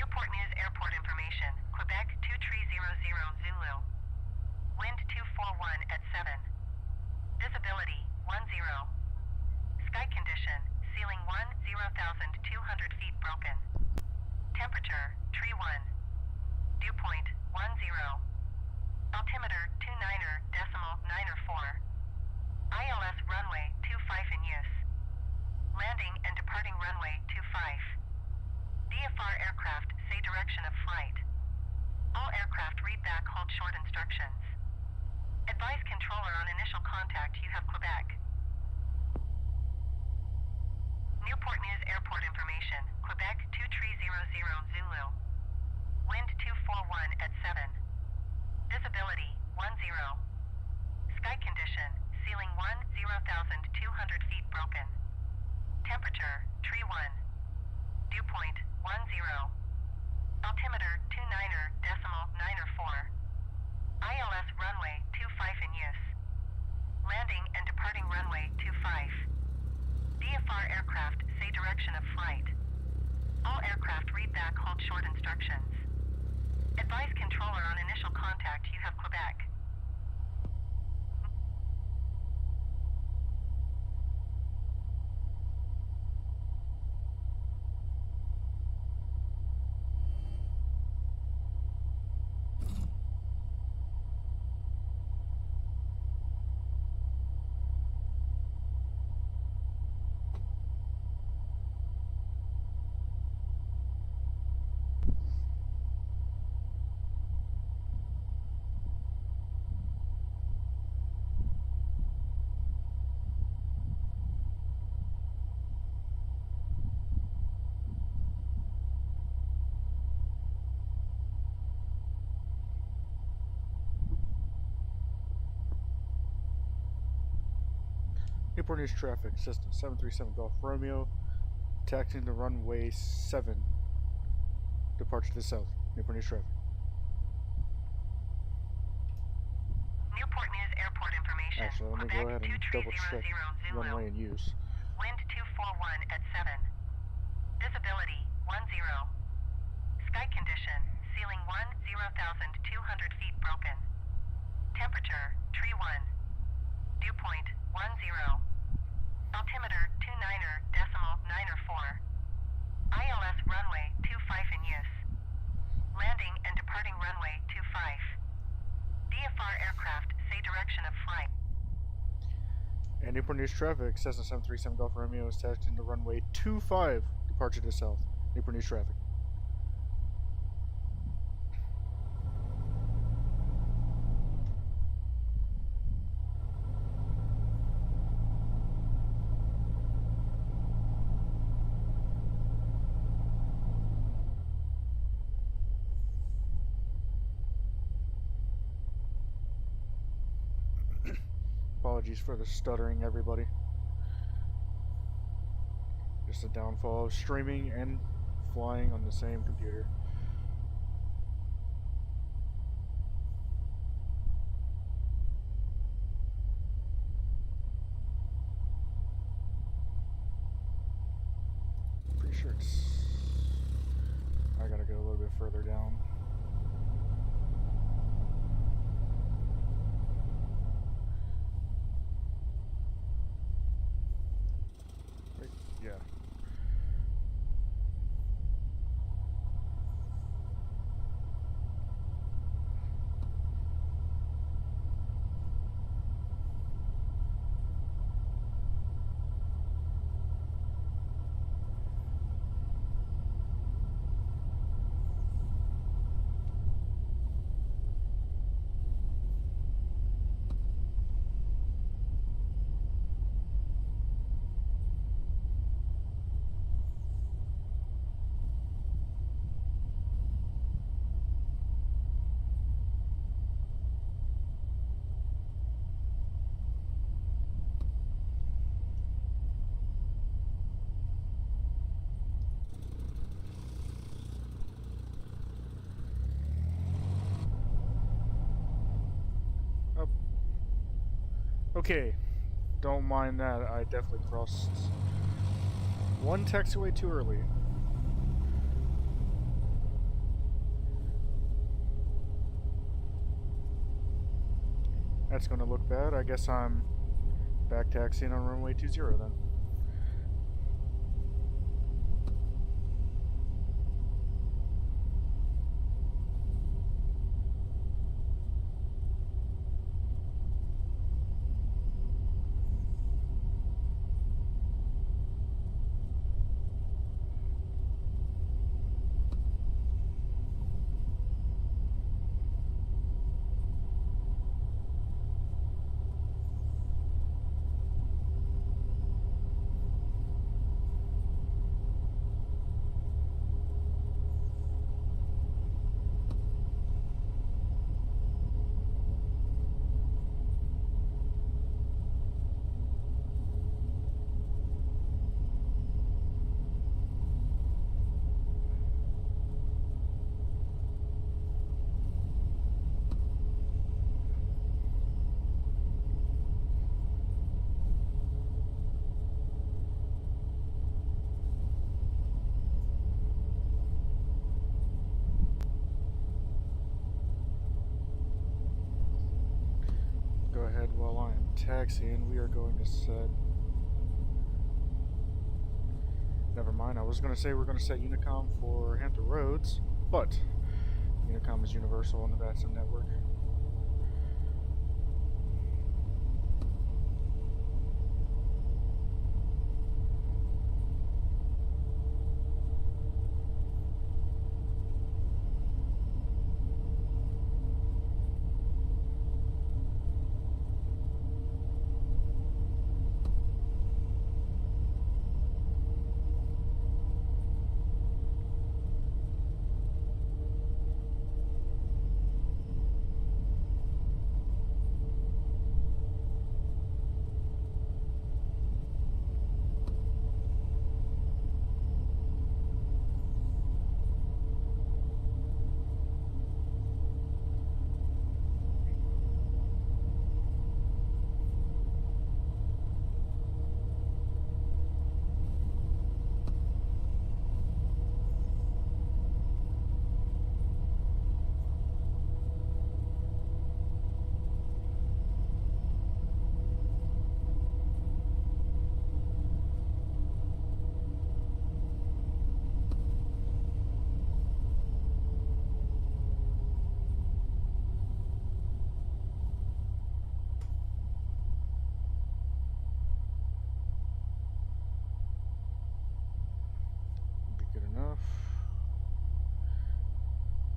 Newport News Airport information. Quebec 2300 Zulu. Wind 241 at 7. Visibility 10. Sky condition. Ceiling 10,200 feet broken. Temperature tree 1. Dew point 10. Altimeter 29.94. ILS runway 25 in use. Landing and departing runway 25. DFR aircraft say direction of flight. All aircraft read back hold short instructions. Advise controller on initial contact you have Quebec. Newport News Airport information. Quebec 2300 Zulu. Wind 241 at 7. Visibility 10. Sky condition. Ceiling 10,200 feet broken. Temperature tree 1. Dew point 10. Altimeter 29.94. ILS runway 25 in use. Landing and departing runway 25. DFR aircraft say direction of flight. All aircraft read back hold short instructions. Advise controller on initial contact you have Quebec. Newport News traffic, Cessna 737 Golf Romeo, taxiing to runway 7, departure to the south. Newport News traffic. Newport News Airport information. Actually, let me Quebec go ahead and double check 2300 runway in use. Wind 241 at 7. Visibility 10. Sky condition. Ceiling 10,200 feet broken. Temperature tree 1. Dew point 10. Altimeter 29.94. ILS runway 25 in use. Landing and departing runway 25. DFR aircraft say direction of flight. And Newport News traffic, Cessna 737 Golf Romeo is taxiing to runway 25, departure to the south. Newport News traffic. Apologies for the stuttering, everybody. Just a downfall of streaming and flying on the same computer. Pretty sure it's... I gotta go a little bit further down. Yeah. Okay, don't mind that. I definitely crossed one taxiway too early. That's going to look bad. I guess I'm back taxiing on runway 20 then. Go ahead while I am taxiing. We are going to set... Never mind, I was going to say we're going to set Unicom for Hampton Roads, but Unicom is universal on the VATSIM network.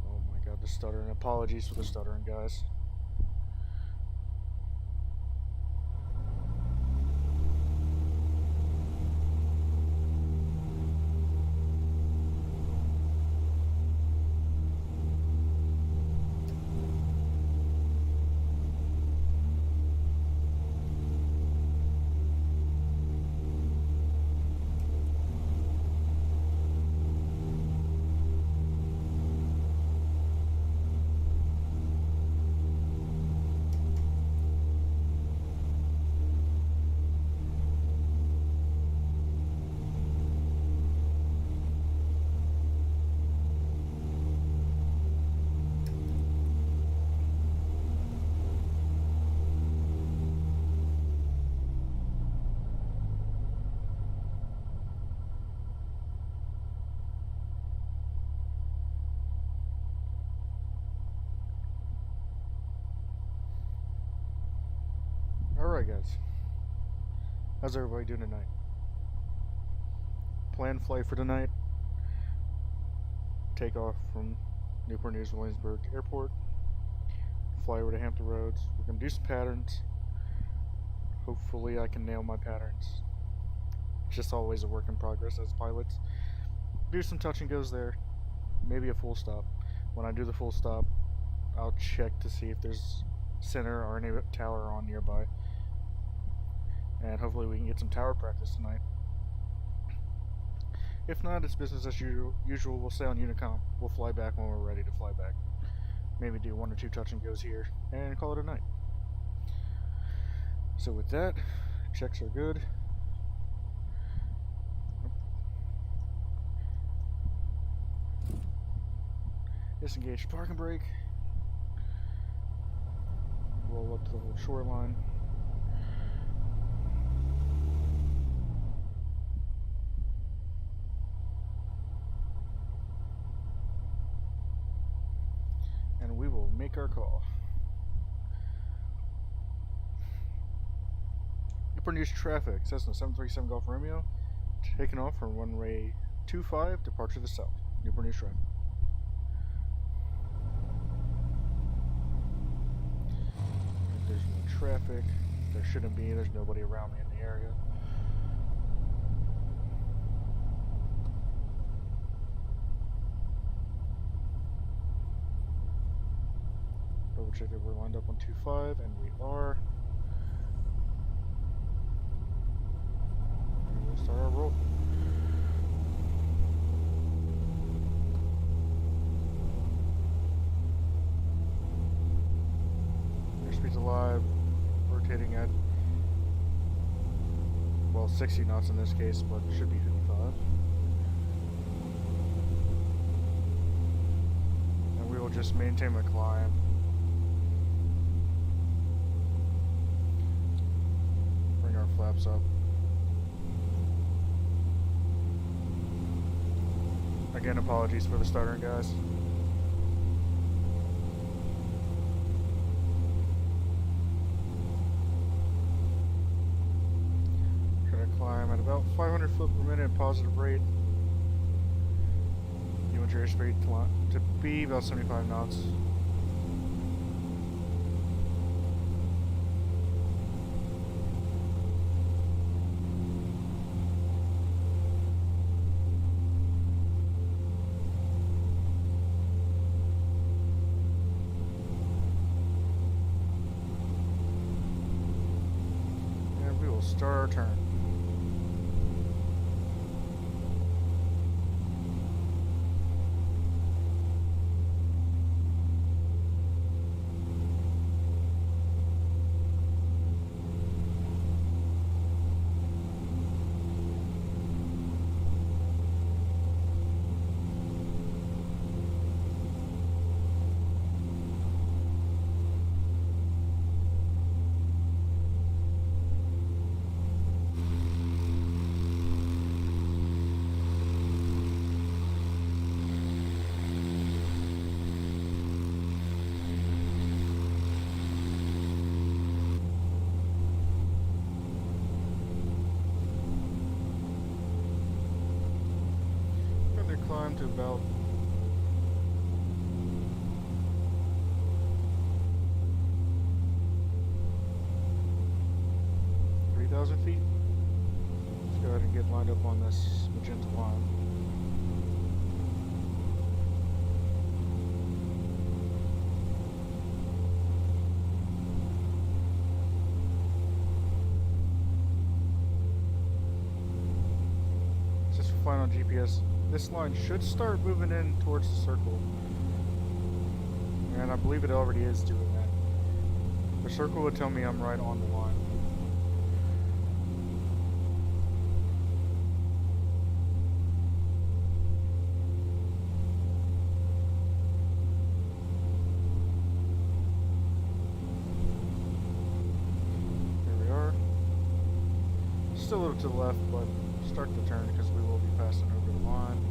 Oh my god, the stuttering. Apologies for the stuttering, guys. Alright guys, how's everybody doing tonight? Planned flight for tonight, take off from Newport News Williamsburg Airport, fly over to Hampton Roads. We're going to do some patterns. Hopefully I can nail my patterns. It's just always a work in progress as pilots. Do some touch and goes there, maybe a full stop. When I do the full stop, I'll check to see if there's center or any tower on nearby. And hopefully we can get some tower practice tonight. If not, it's business as usual. We'll stay on Unicom. We'll fly back when we're ready to fly back. Maybe do 1 or 2 touch and goes here and call it a night. So with that, checks are good. Disengage parking brake. roll up to the whole shoreline. And we will make our call. Newport News traffic, Cessna 737 Golf Romeo, taking off from runway 25, departure to the south. Newport News traffic. There's no traffic. There shouldn't be. There's nobody around me in the area. Double check that we're lined up on 25, and we are. And we'll start our roll. Airspeed's alive, rotating at, well, 60 knots in this case, but it should be 55. And we will just maintain the climb. Bring our flaps up. Again, apologies for the stuttering, guys. Climb at about 500 foot per minute positive rate. You want your airspeed to be about 75 knots. And we will start our turn. Climb to about 3,000 feet. Let's go ahead and get lined up on this magenta line. Just for flying on GPS. This line should start moving in towards the circle. And I believe it already is doing that. The circle would tell me I'm right on the line. Here we are. Still a little to the left, but start the turn because we will be passing over the line.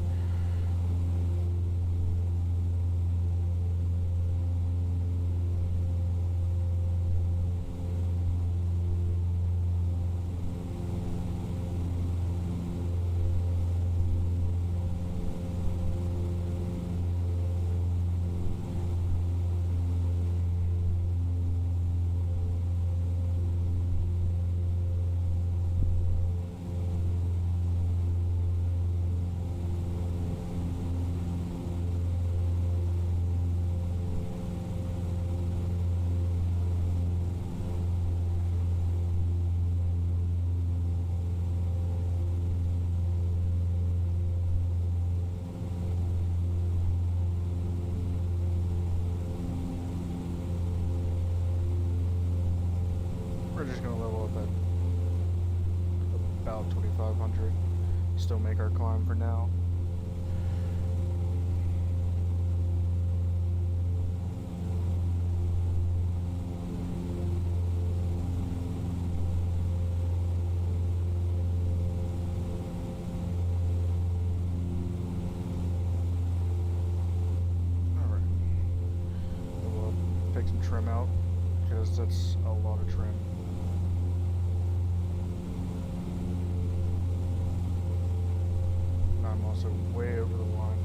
We're just going to level up at about 2,500. Still make our climb for now. take some trim out, because that's a lot of trim. And I'm also way over the line.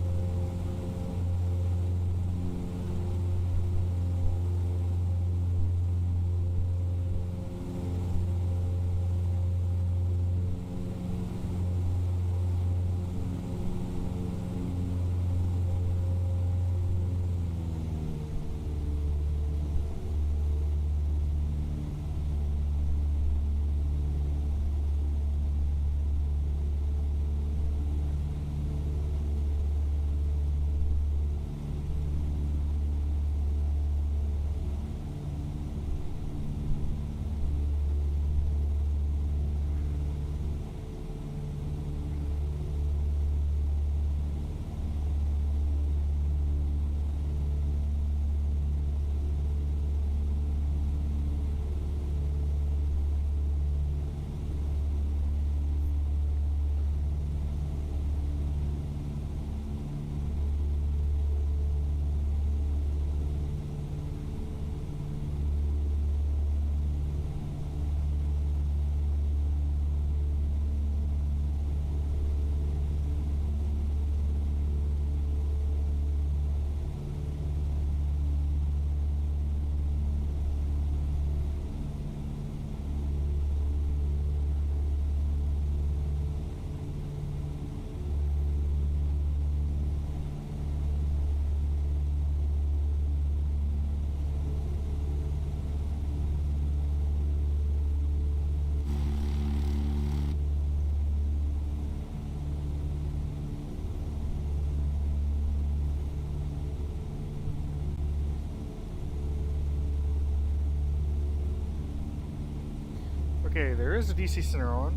Okay, there is a DC center on.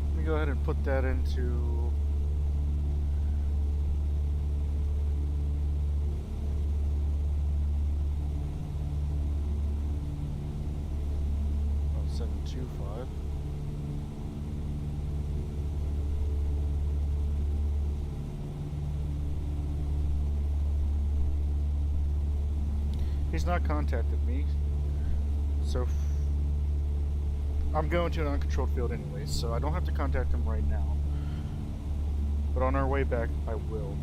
Let me go ahead and put that into... Oh, 725. He's not contacted me, so I'm going to an uncontrolled field anyway, so I don't have to contact him right now. But on our way back, I will.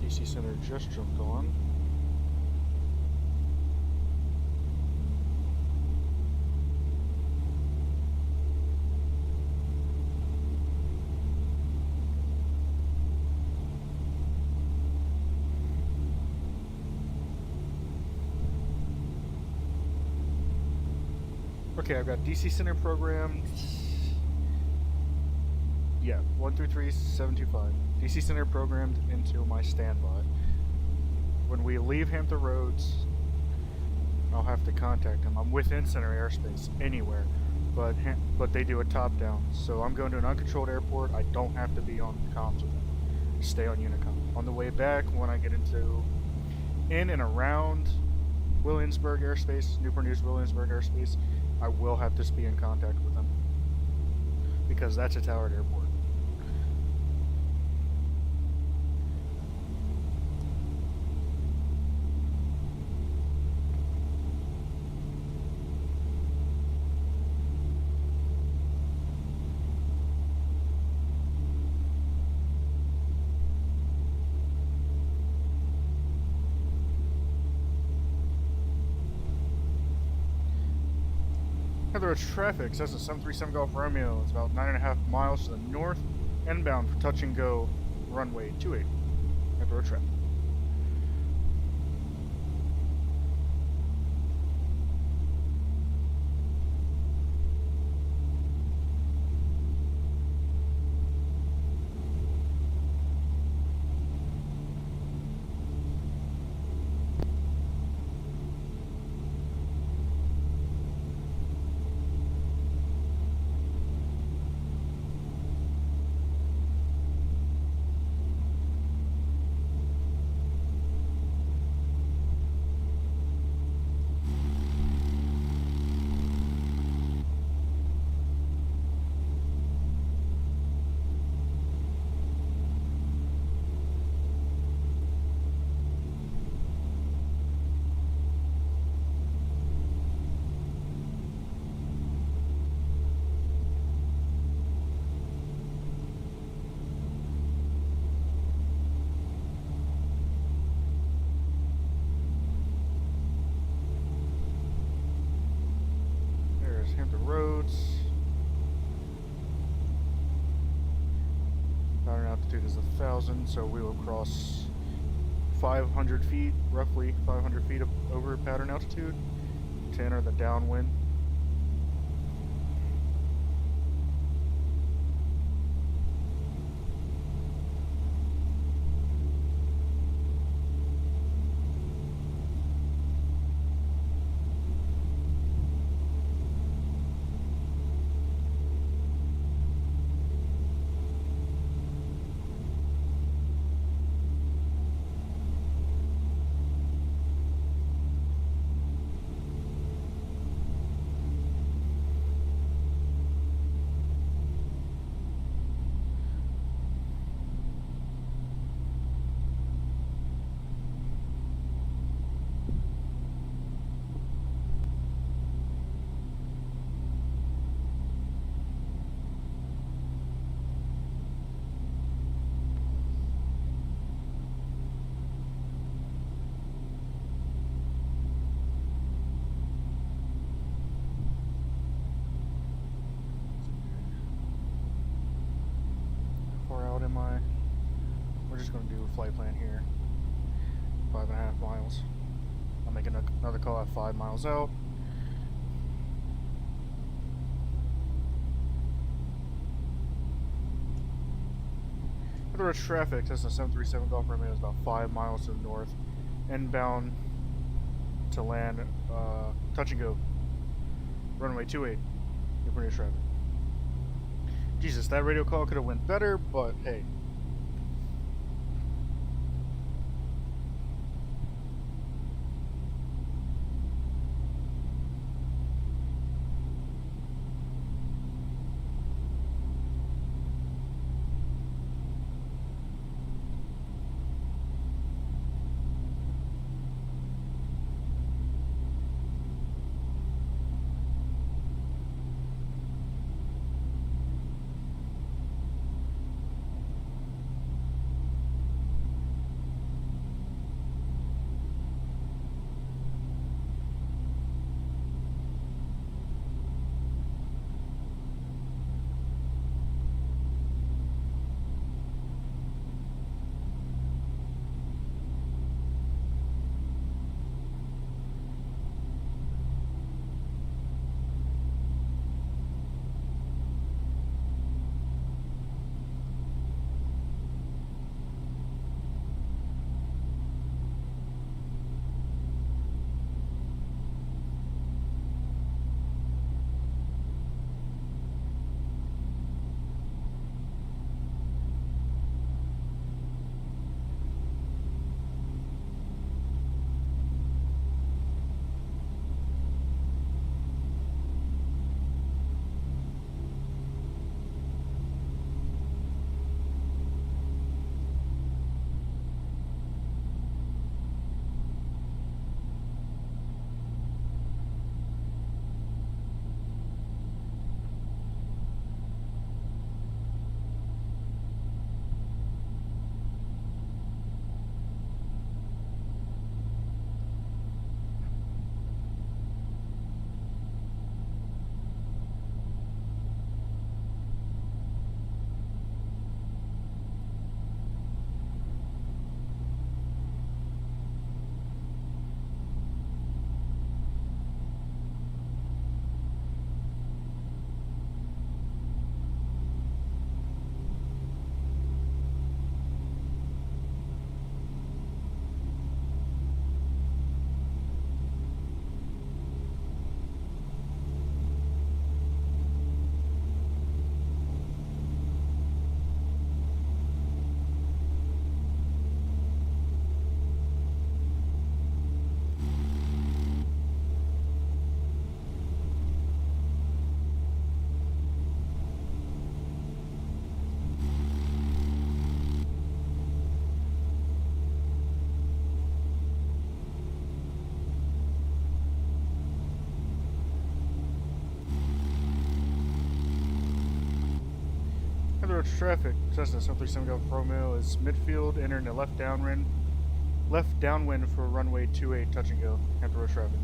DC Center just jumped on. Okay, I've got DC Center programmed. Yeah, 133-725. DC Center programmed into my standby. When we leave Hampton Roads, I'll have to contact him. I'm within center airspace anywhere, but they do a top down. So I'm going to an uncontrolled airport. I don't have to be on comms with him. Stay on Unicom. On the way back, when I get in and around Williamsburg airspace, Newport News Williamsburg airspace, I will have to be in contact with them because that's a towered airport. There is traffic. Says a 737 Golf Romeo. It's about 9.5 miles to the north, inbound for touch and go, runway 28. Road traffic. altitude is 1,000, so we will cross 500 feet, roughly 500 feet over pattern altitude, to enter the downwind. We're just going to do a flight plan here. 5.5 miles. I'll make another call at 5 miles out. For the road traffic, Cessna 737 Golf Romeo is about 5 miles to the north. Inbound to land, touch and go. Runway 28. Newport News traffic. Jesus, that radio call could have went better, but hey. Traffic, Cessna 737 Golf Romeo is midfield, entering the left downwind for runway 28, touch and go, Hampton Road traffic.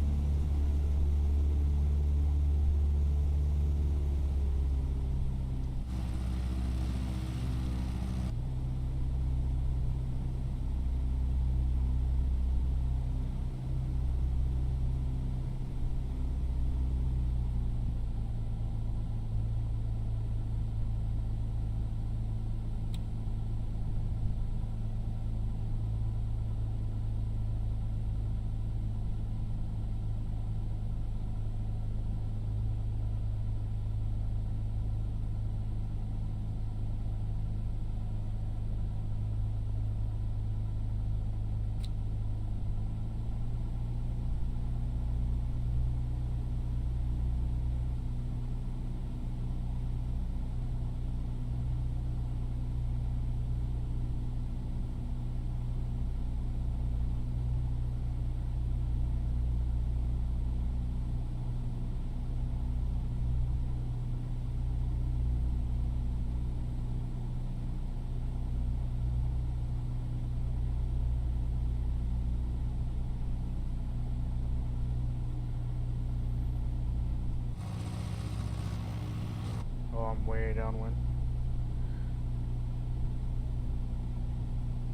I'm way downwind.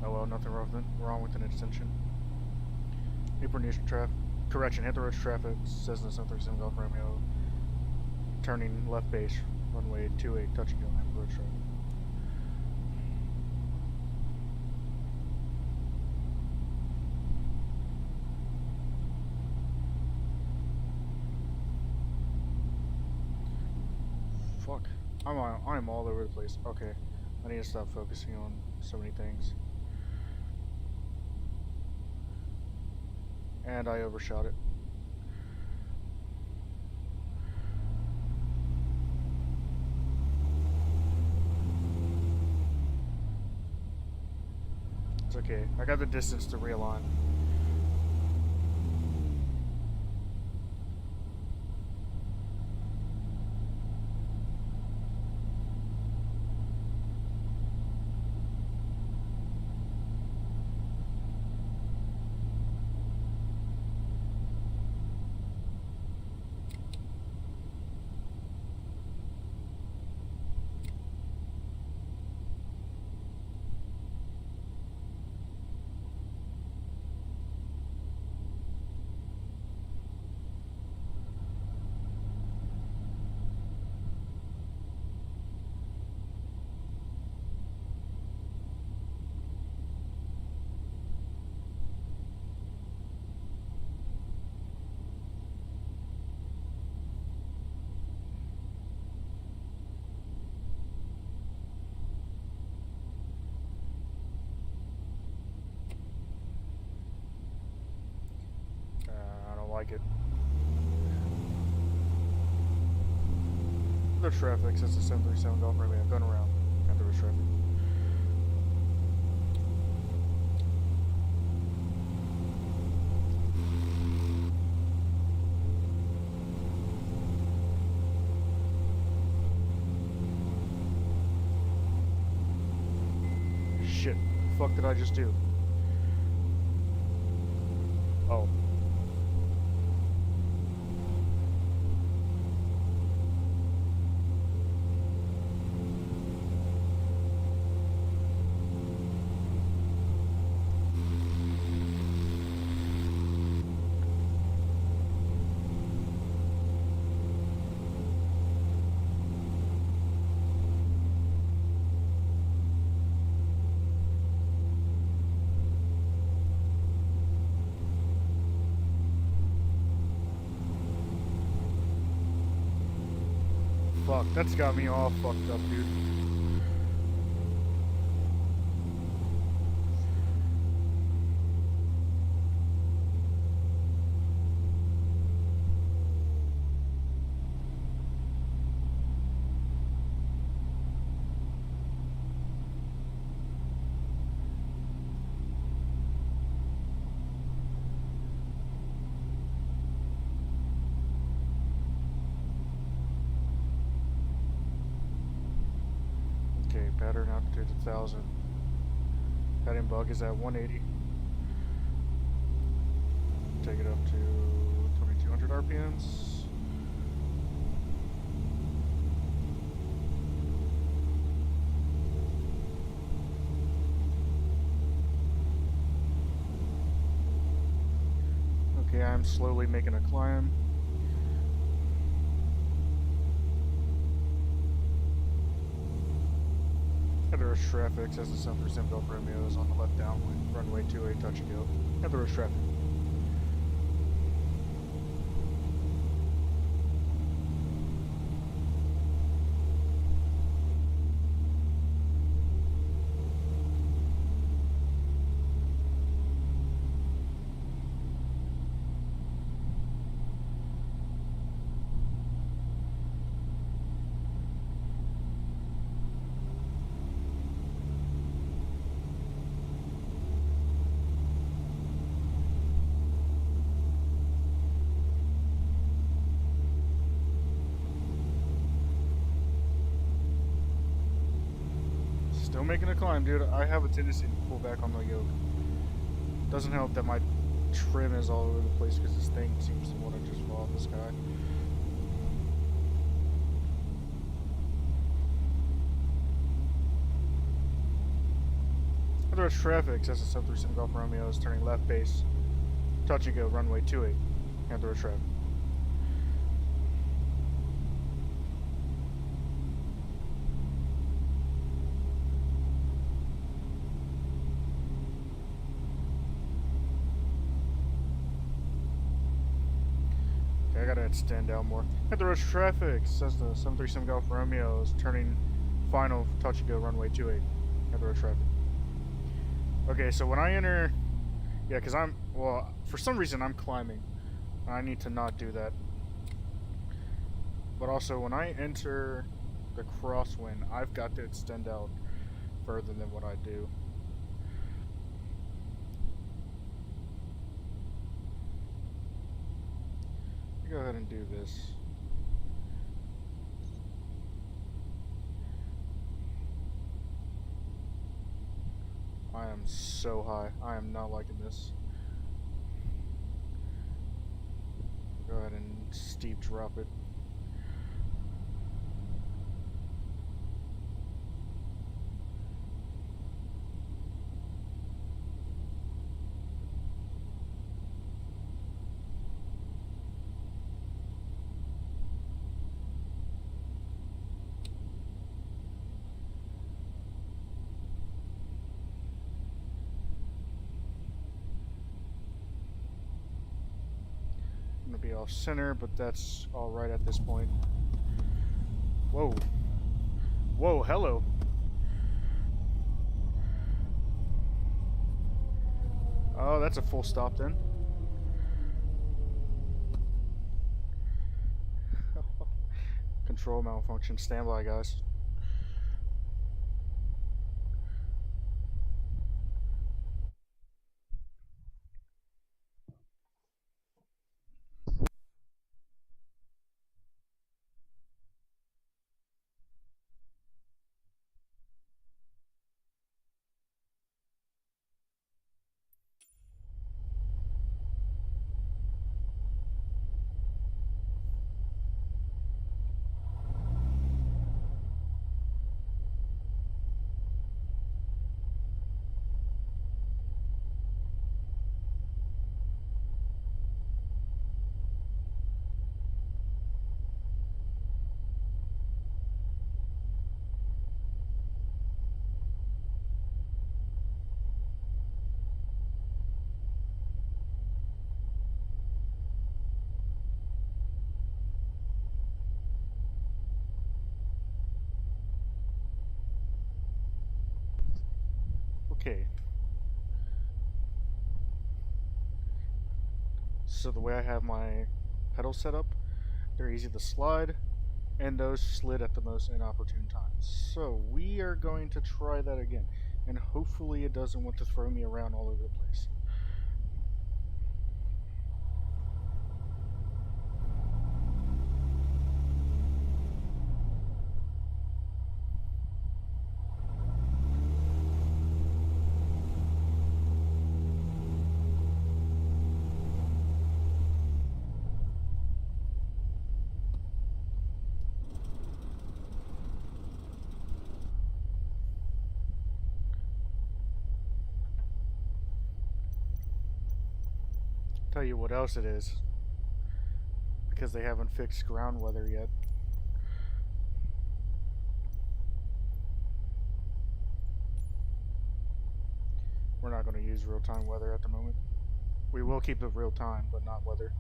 Oh well, nothing wrong with an extension. Newport News traffic. Correction, hit the road traffic. Says in the 737 Golf Romeo. Turning left base, runway 28, touch and go, hit the road traffic. Fuck. I'm all over the place. Okay. I need to stop focusing on so many things. And I overshot it. It's okay. I got the distance to realign. I don't like it. The traffic since the 737 Golf Romeo. Going around. Got the traffic. Shit. The fuck did I just do? Oh. Fuck, that's got me all fucked up, dude. Okay, pattern altitude 1,000. Heading bug is at 180. Take it up to 2,200 RPMs. Okay, I'm slowly making a climb. There's traffic, says the 737 Golf Romeo is on the left downwind, runway 28, touch and go. And there's traffic. Still making a climb, dude. I have a tendency to pull back on the yoke. Doesn't help that my trim is all over the place because this thing seems to want to just fall out of the sky. Heather Rush traffic, says the 737 Golf Romeo is turning left base. Touch and go, runway 28. Heather Rush traffic. Okay, I gotta extend out more. Heather Rush traffic, says the 737 Golf Romeo is turning final touch and go, runway 28. Heather Rush traffic. Okay, so when I enter, yeah, because for some reason I'm climbing. I need to not do that. But also, when I enter the crosswind, I've got to extend out further than what I do. Go ahead and do this. I am so high. I am not liking this. Go ahead and steep drop it. I'm gonna be off center, but that's alright at this point. Whoa. Whoa, hello. Oh, that's a full stop then. Control malfunction. Stand by, guys. Okay. So the way I have my pedals set up, they're easy to slide, and those slid at the most inopportune times. So we are going to try that again, and hopefully it doesn't want to throw me around all over the place. Tell you what else it is, because they haven't fixed ground weather yet. We're not going to use real-time weather at the moment. We will keep it real-time, but not weather.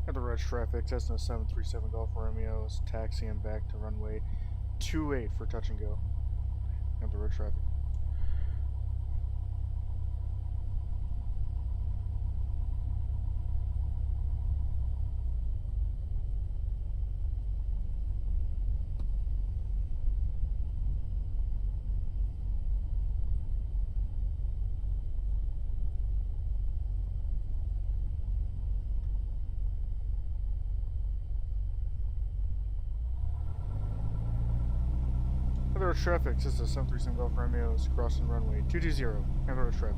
At the rush traffic, Cessna 737 Golf Romeo is taxiing back to runway 28 for touch and go. At the rush traffic. road traffic, this is 737 Golf Romeo is crossing runway 220, handle road traffic.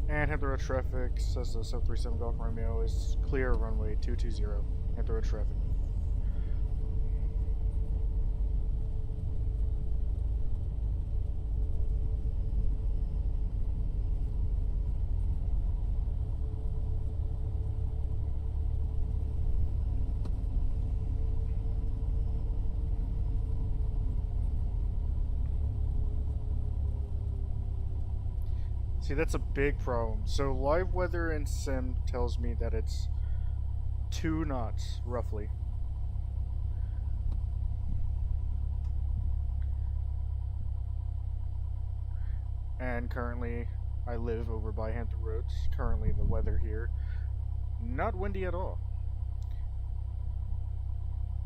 And handle road traffic, says the 737 Golf Romeo is clear runway 220, handle road traffic. See, that's a big problem. So live weather in sim tells me that it's 2 knots, roughly. And currently, I live over by Hampton Roads. Currently, the weather here, not windy at all.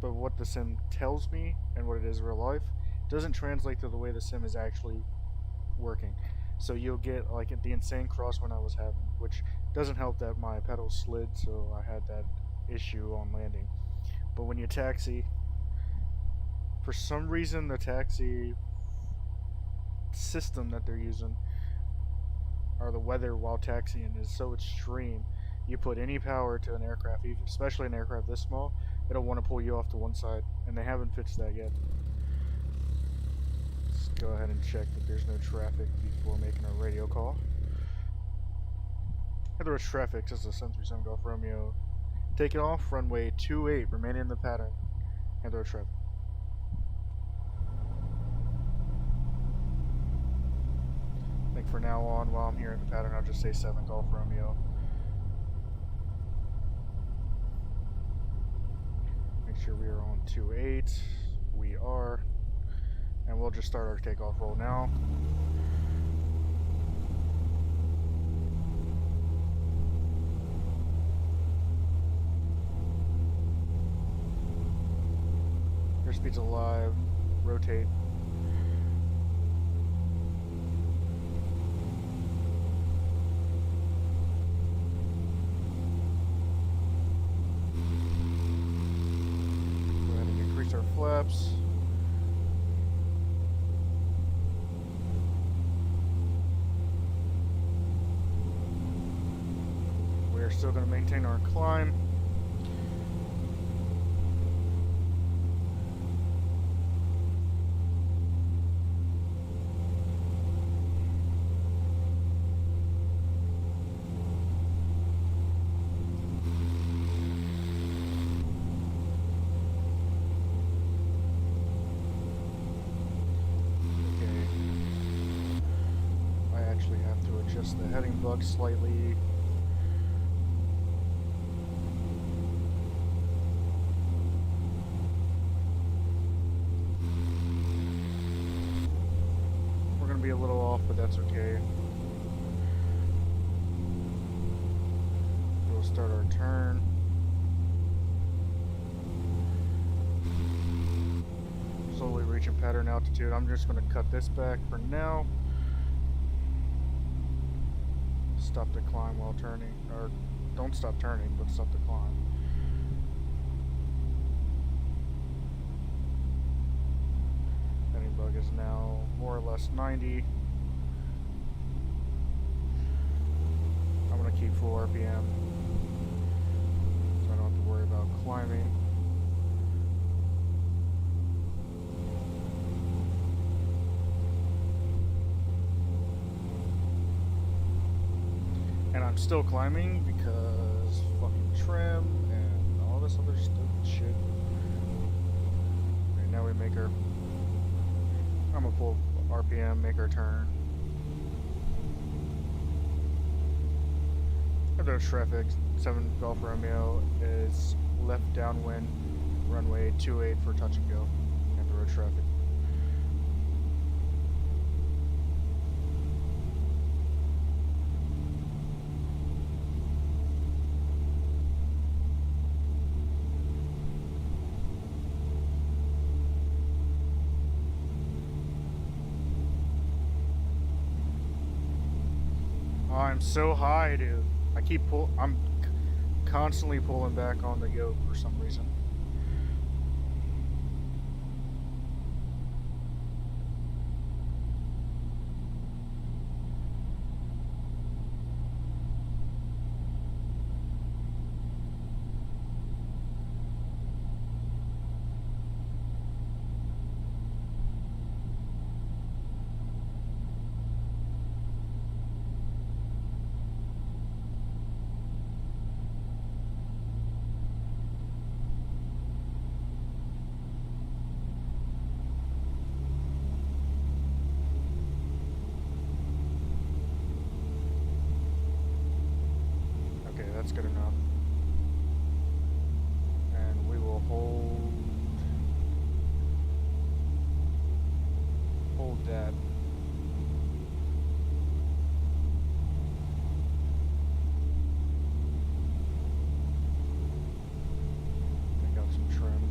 But what the sim tells me and what it is in real life doesn't translate to the way the sim is actually working. So you'll get like the insane crosswind I was having, which doesn't help that my pedals slid, so I had that issue on landing. But when you taxi, for some reason the taxi system that they're using, or the weather while taxiing, is so extreme. You put any power to an aircraft, especially an aircraft this small, it'll want to pull you off to one side, and they haven't fixed that yet. Go ahead and check that there's no traffic before making a radio call. And there was traffic, just a 737 Golf Romeo. Take it off, runway 28, remaining in the pattern. And there was traffic. I think for now on, while I'm here in the pattern, I'll just say 7 Golf Romeo. Make sure we are on 28. We are. And we'll just start our takeoff roll now. Airspeed's alive. Rotate. Go ahead and increase our flaps. We're still going to maintain our climb. Okay. I actually have to adjust the heading bug slightly. Be a little off, but that's okay. We'll start our turn. Slowly reaching pattern altitude. I'm just going to cut this back for now. Stop the climb while turning, or don't stop turning, but stop the climb. Bug is now more or less 90. I'm going to keep full RPM so I don't have to worry about climbing. And I'm still climbing because fucking trim and all this other stupid shit. Okay, now we make our... I'm gonna pull RPM, make our turn. There's traffic. 7 Golf Romeo is left downwind, runway 28 for touch and go. And the road traffic. I'm so high, dude. I'm constantly pulling back on the yoke for some reason. Okay, that's good enough. And we will hold that. Pick out some trim.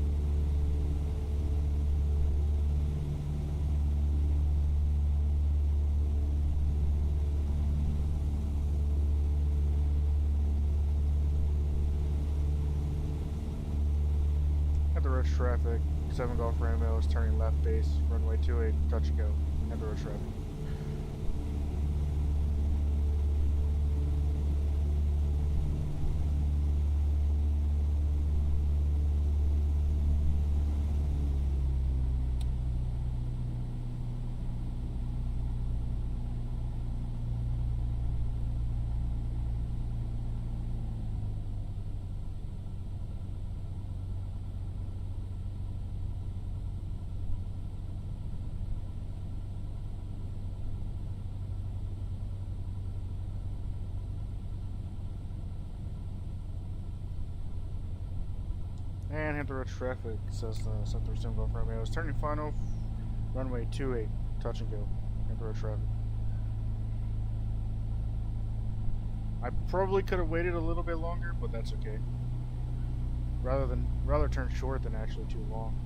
At the road traffic, 7 Golf Romeo is turning left base, runway 28, touch and go. At the road traffic. And hit the road traffic, says 737 Golf Romeo is turning final, runway 28, touch and go. Hit the road traffic. I probably could have waited a little bit longer, but that's okay. Rather turn short than actually too long.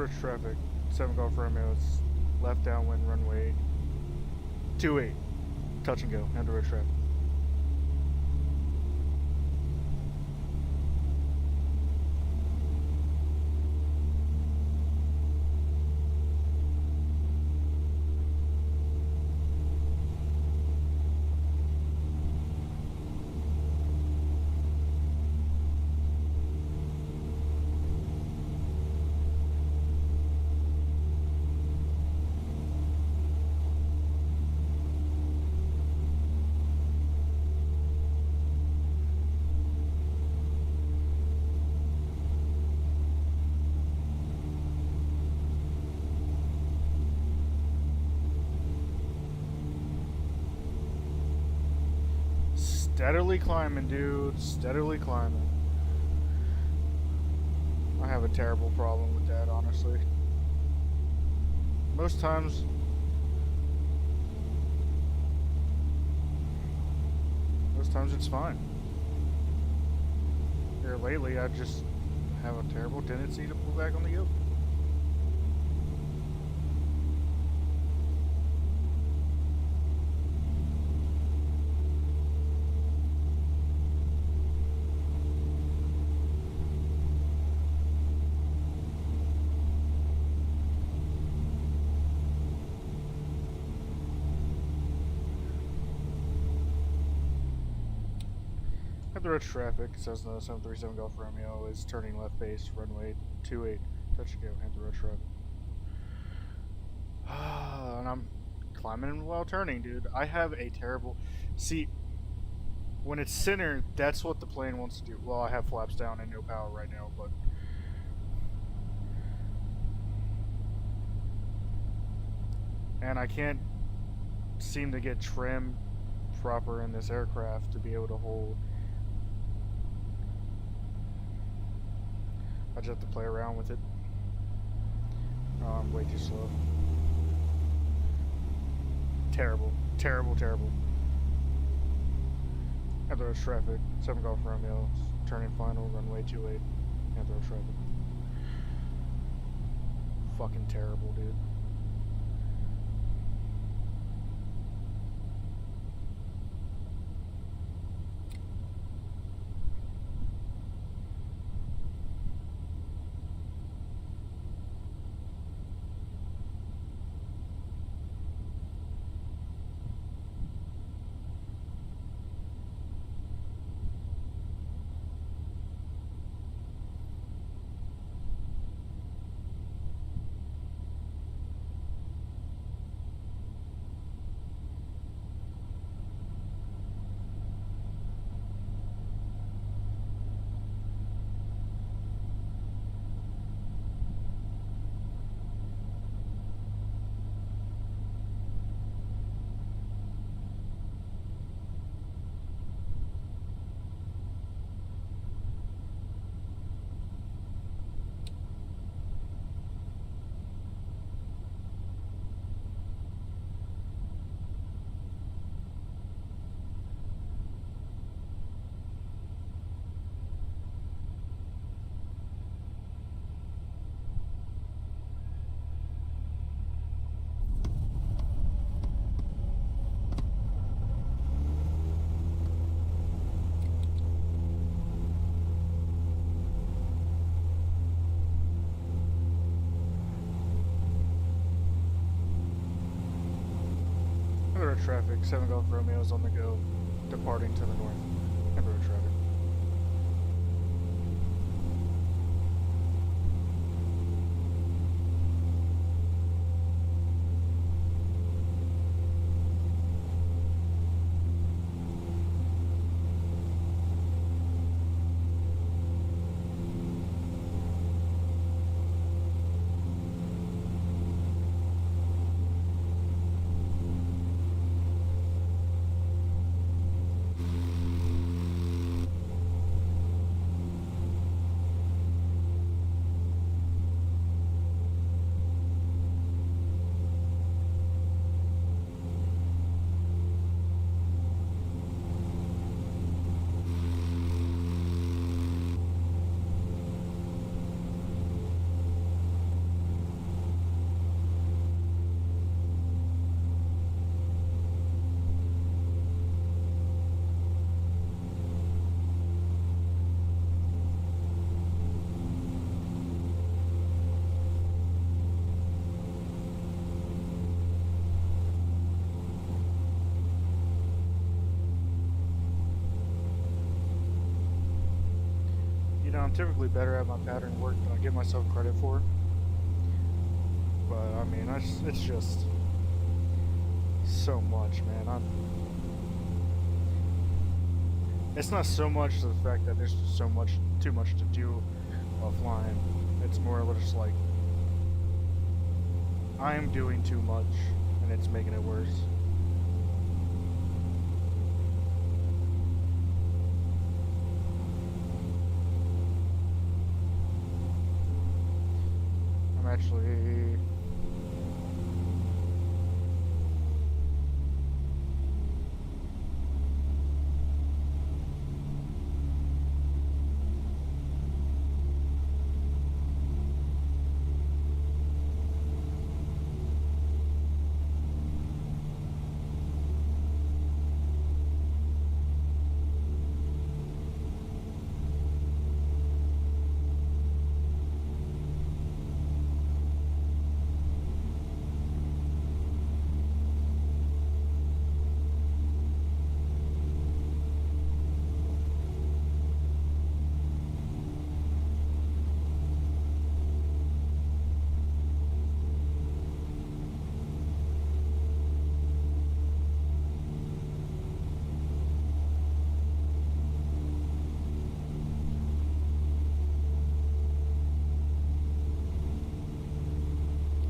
Approach traffic, 7 Golf Romeo, it's left downwind runway 28. Touch and go, end of road traffic. Steadily climbing, dude. Steadily climbing. I have a terrible problem with that, honestly. Most times it's fine. Here lately, I just have a terrible tendency to pull back on the yoke. The road traffic, Cessna 737 Golf Romeo is turning left base, runway 28. Touch and go, hit the road traffic. And I'm climbing while turning, dude. I have a terrible... See, when it's center, that's what the plane wants to do. Well, I have flaps down and no power right now, but... And I can't seem to get trim proper in this aircraft to be able to hold... I just have to play around with it. Oh, I'm way too slow. Terrible. Terrible, terrible. Anthros traffic. 7 Golf Romeo. Turning final, runway 28. Anthros traffic. Fucking terrible, dude. Road traffic, 7 Golf Romeo is on the go, departing to the north. Road traffic. I'm typically better at my pattern work than I give myself credit for. But I mean, it's just so much, man. It's not so much the fact that there's just too much to do while flying. It's more or less like I'm doing too much and it's making it worse. I'm actually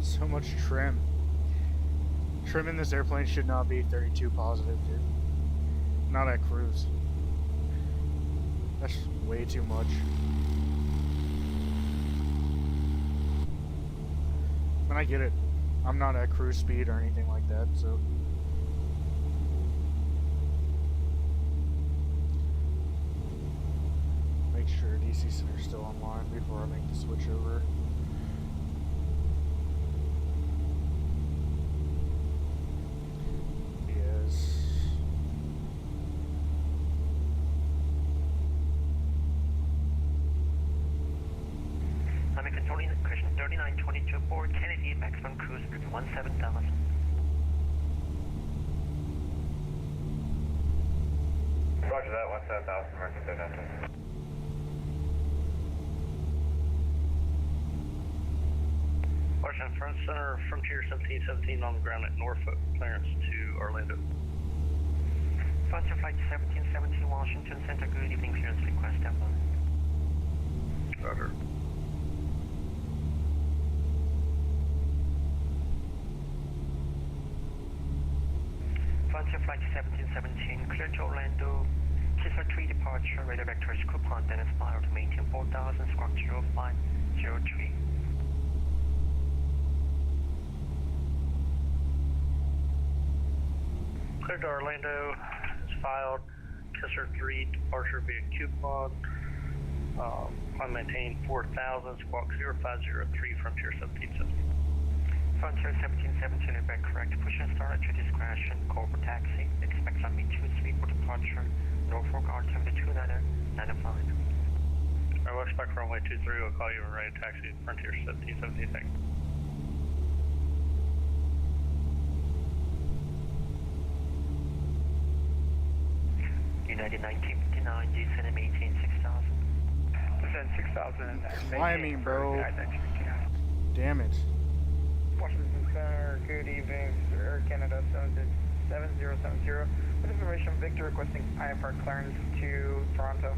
so much trim. Trim in this airplane should not be 32 positive, dude. Not at cruise. That's way too much. And I get it. I'm not at cruise speed or anything like that, so. Make sure DC Center's still online before I make the switch over. Christian 3922 board, Kennedy, maximum cruise 17,000. Roger that, 17,000, American 3922. Washington Front Center, Frontier 1717 on the ground at Norfolk, clearance to Orlando. Frontier Flight 1717, Washington Center, good evening, clearance request, Temple. Roger. Frontier Flight 1717, clear to Orlando. Chisel 3 departure, radar vector is coupon, then inspired to maintain 4,000, squawk 0503. Clear to Orlando, is filed. Kissler 3 departure via coupon. I maintain 4,000, squawk 0503, Frontier 1717. Frontier 1717 is back correct. Push and start at your discretion. Call for taxi. Expect runway 23 for departure. Norfolk altimeter 2995. I will expect runway 23. We'll call you a right taxi. Frontier 1717. Thanks. United 1959, descend and maintain 6,000. Descend 6,000. Fly me, bro. Damn it. Washington Center, good evening, Air Canada 7070. With information, Victor requesting IFR clearance to Toronto.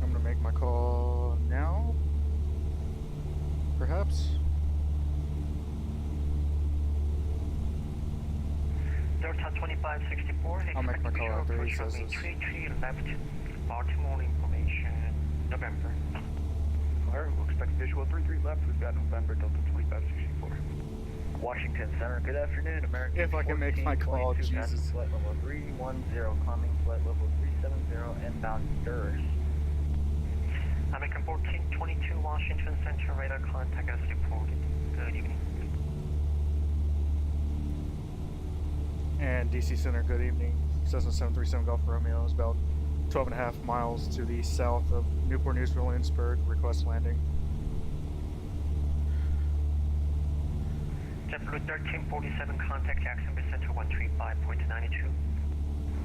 I'm gonna make my call now. Perhaps. Delta 2564, I'll make my call after he says this. 33 left, Baltimore information, November. Alright, we'll expect visual 33 left. We've got November, Delta 2564. Washington Center, good afternoon, American. If I can make my call, Jesus. Flight level 310, climbing flight level 370, inbound Durst. American 1422, Washington Center, radar contact as reported. Good evening. And DC Center, good evening. Cessna 737 Golf Romeo is about 12.5 miles to the south of Newport News, Williamsburg. Request landing. JetBlue 1347, contact Jacksonville Center 135.92.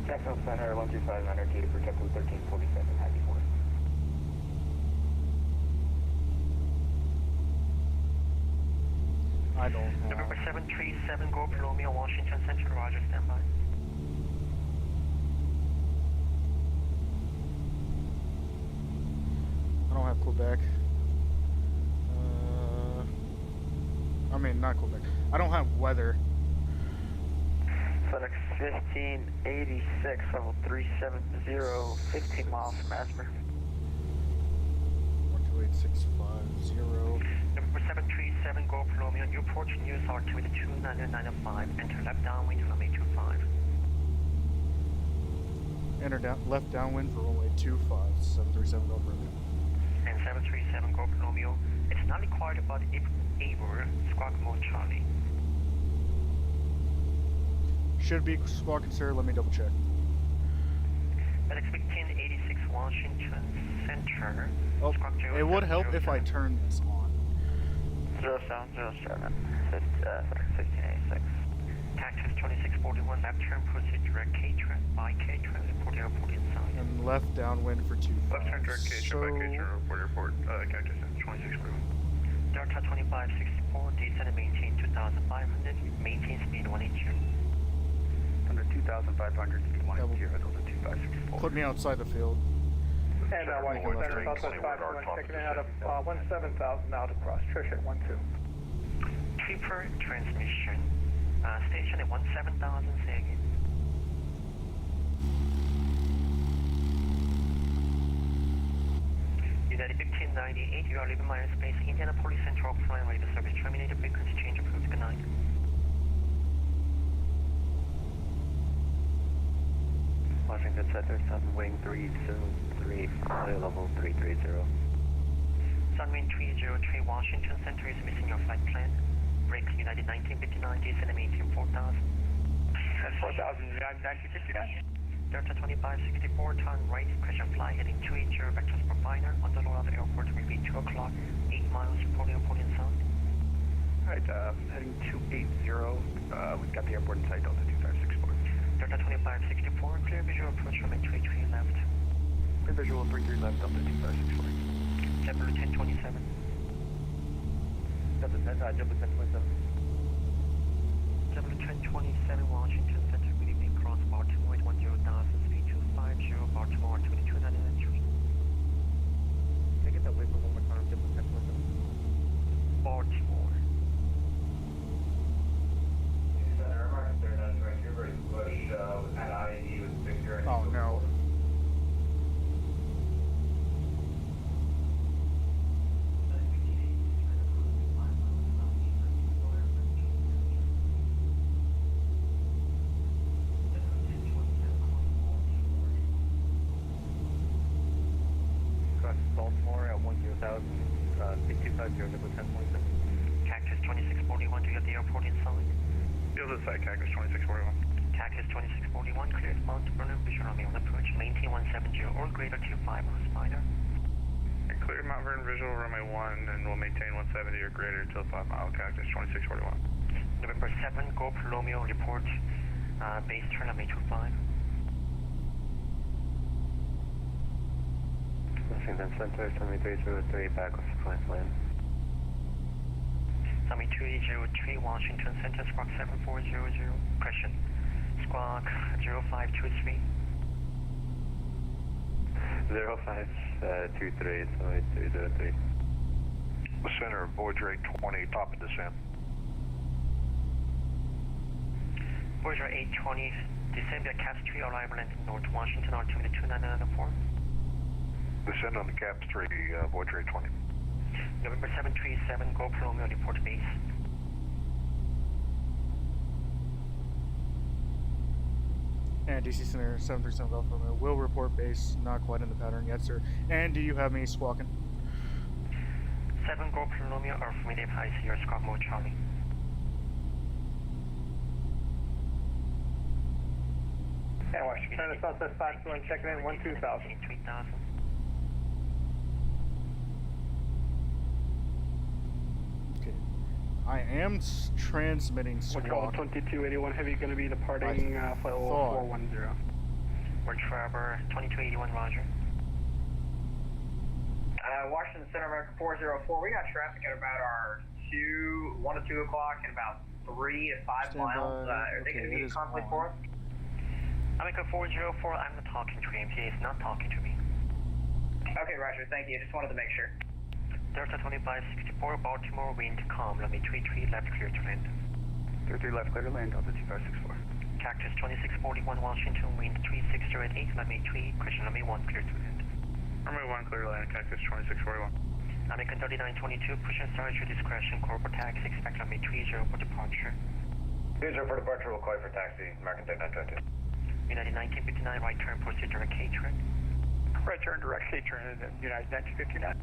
Jacksonville Center 13592 for JetBlue 1347, happy 4. I don't have. November 737, Go Romeo, Washington Center, Roger, standby. I don't have Quebec. I mean, not Quebec. I don't have weather. FedEx 1586, level 370, 15 miles from Asper. 128650. Number 737, Go Romeo, Newport News altimeter 29905, enter left downwind runway 25. Enter left downwind for runway 25. 737 Gulf Romeo. And 737, Go Romeo, it's not required about Able, squawk mode Charlie. Should be squawking, sir. Let me double check. FedEx 1586, Washington Center. Oh, Squawk it would help if I 0707. turned this on. 0707, FedEx 1586. Cactus 2641, left turn, proceed direct K-Trans, by K-Trans, report airport inside. And left downwind for 25. Left turn direct K-Trans by K-Trans, report, Cactus 2641. Delta 2564, descend and maintain 2,500, maintain speed 180. Under 2,500, speed 180, Delta 2564. Put me outside the field. And Washington Center, Southwest 521, checking in out of 17,000 out across Trish at 12. Tripper transmission, station at 17,000, say again. United 1598, you are leaving my airspace, Indianapolis Central, flying radio service terminated, frequency change approved, good night. Washington Center, Sun Wing 323, flight level 330. Sunwind 303, Washington Center is missing your flight plan. Break United 1959, descend and maintain 4,000. That's 4,000, United 1959. Delta 2564, turn right, question fly, heading 280, vectors provider, on the low of the airport, will be 2 o'clock, 8 miles, report airport in sound. Alright, heading 280, we've got the airport in sight, Delta 2564. Delta 2564, clear visual approach from 33 left. Clear visual 33 left, Delta 2564. JetBlue 1027. Delta 1027. JetBlue 1027, Washington Center, good evening, cross Baltimore at 10,000, speed 250, Baltimore to the 293. Can I get that wiggle one more time? JetBlue 1027. Baltimore. Center, Mark 39, right here, ready to push, at IE with Victor. Oh no. Cross Baltimore at 10,000, speed 250, JetBlue 1027. Cactus 2641, do you have the airport inside? Field inside, Cactus 2641. Cactus 2641, cleared Mount Vernon, visual on me on approach, maintain 170 or greater to 5 miles spider. And clear Mount Vernon visual runway 1, and we'll maintain 170 or greater until 5 mile, Cactus 2641. November 7, Go Romeo, report, base turn on May 25. Washington Center, Sunwing 303, back with sequence land. Sunwing 2803, Washington Center, squawk 7400, question. Squawk 0523. 0523, Sunwing 303. The center, Voyager 820, top of descent. Voyager 820, descend via Caps 3, arrival landing North Washington, altimeter 29994. Descend on the Caps 3, Voyager 820. November 737, Go Romeo, report base. And DC Center 737 Gulf Romeo will report base. Not quite in the pattern yet, sir. And do you have me squawking? 7 Go Romeo, or affirmative, high Sierra, squawk mode Charlie. And Washington Center, Southwest 521, checking in 12,000. 3,000. Okay. I am transmitting Control squawk. 2281 Heavy going to be departing flight level 410. We're Trevor, 2281, roger. Washington Center, America 404. We got traffic at about our 1 to 2 o'clock and about 3 to 5 Stand miles. by. Are they going to Okay, be it is conflict on. for us? America 404, I'm not talking to him. He is not talking to me. Okay, Roger. Thank you. Just wanted to make sure. Delta 2564, Baltimore, wind calm, runway 33, left clear to land. 33 left clear to land, Delta 2564. Cactus 2641, Washington, wind 36088, runway 3, question runway 1, clear to land. Runway 1 clear to land, Cactus 2641. American 3922, push and start your discretion, corporate taxi, expect runway 30 for departure. 30 for departure, will call you for taxi, American 3922. United 1959, right turn, proceed direct K-turn. Right turn, direct K-turn, United 1959.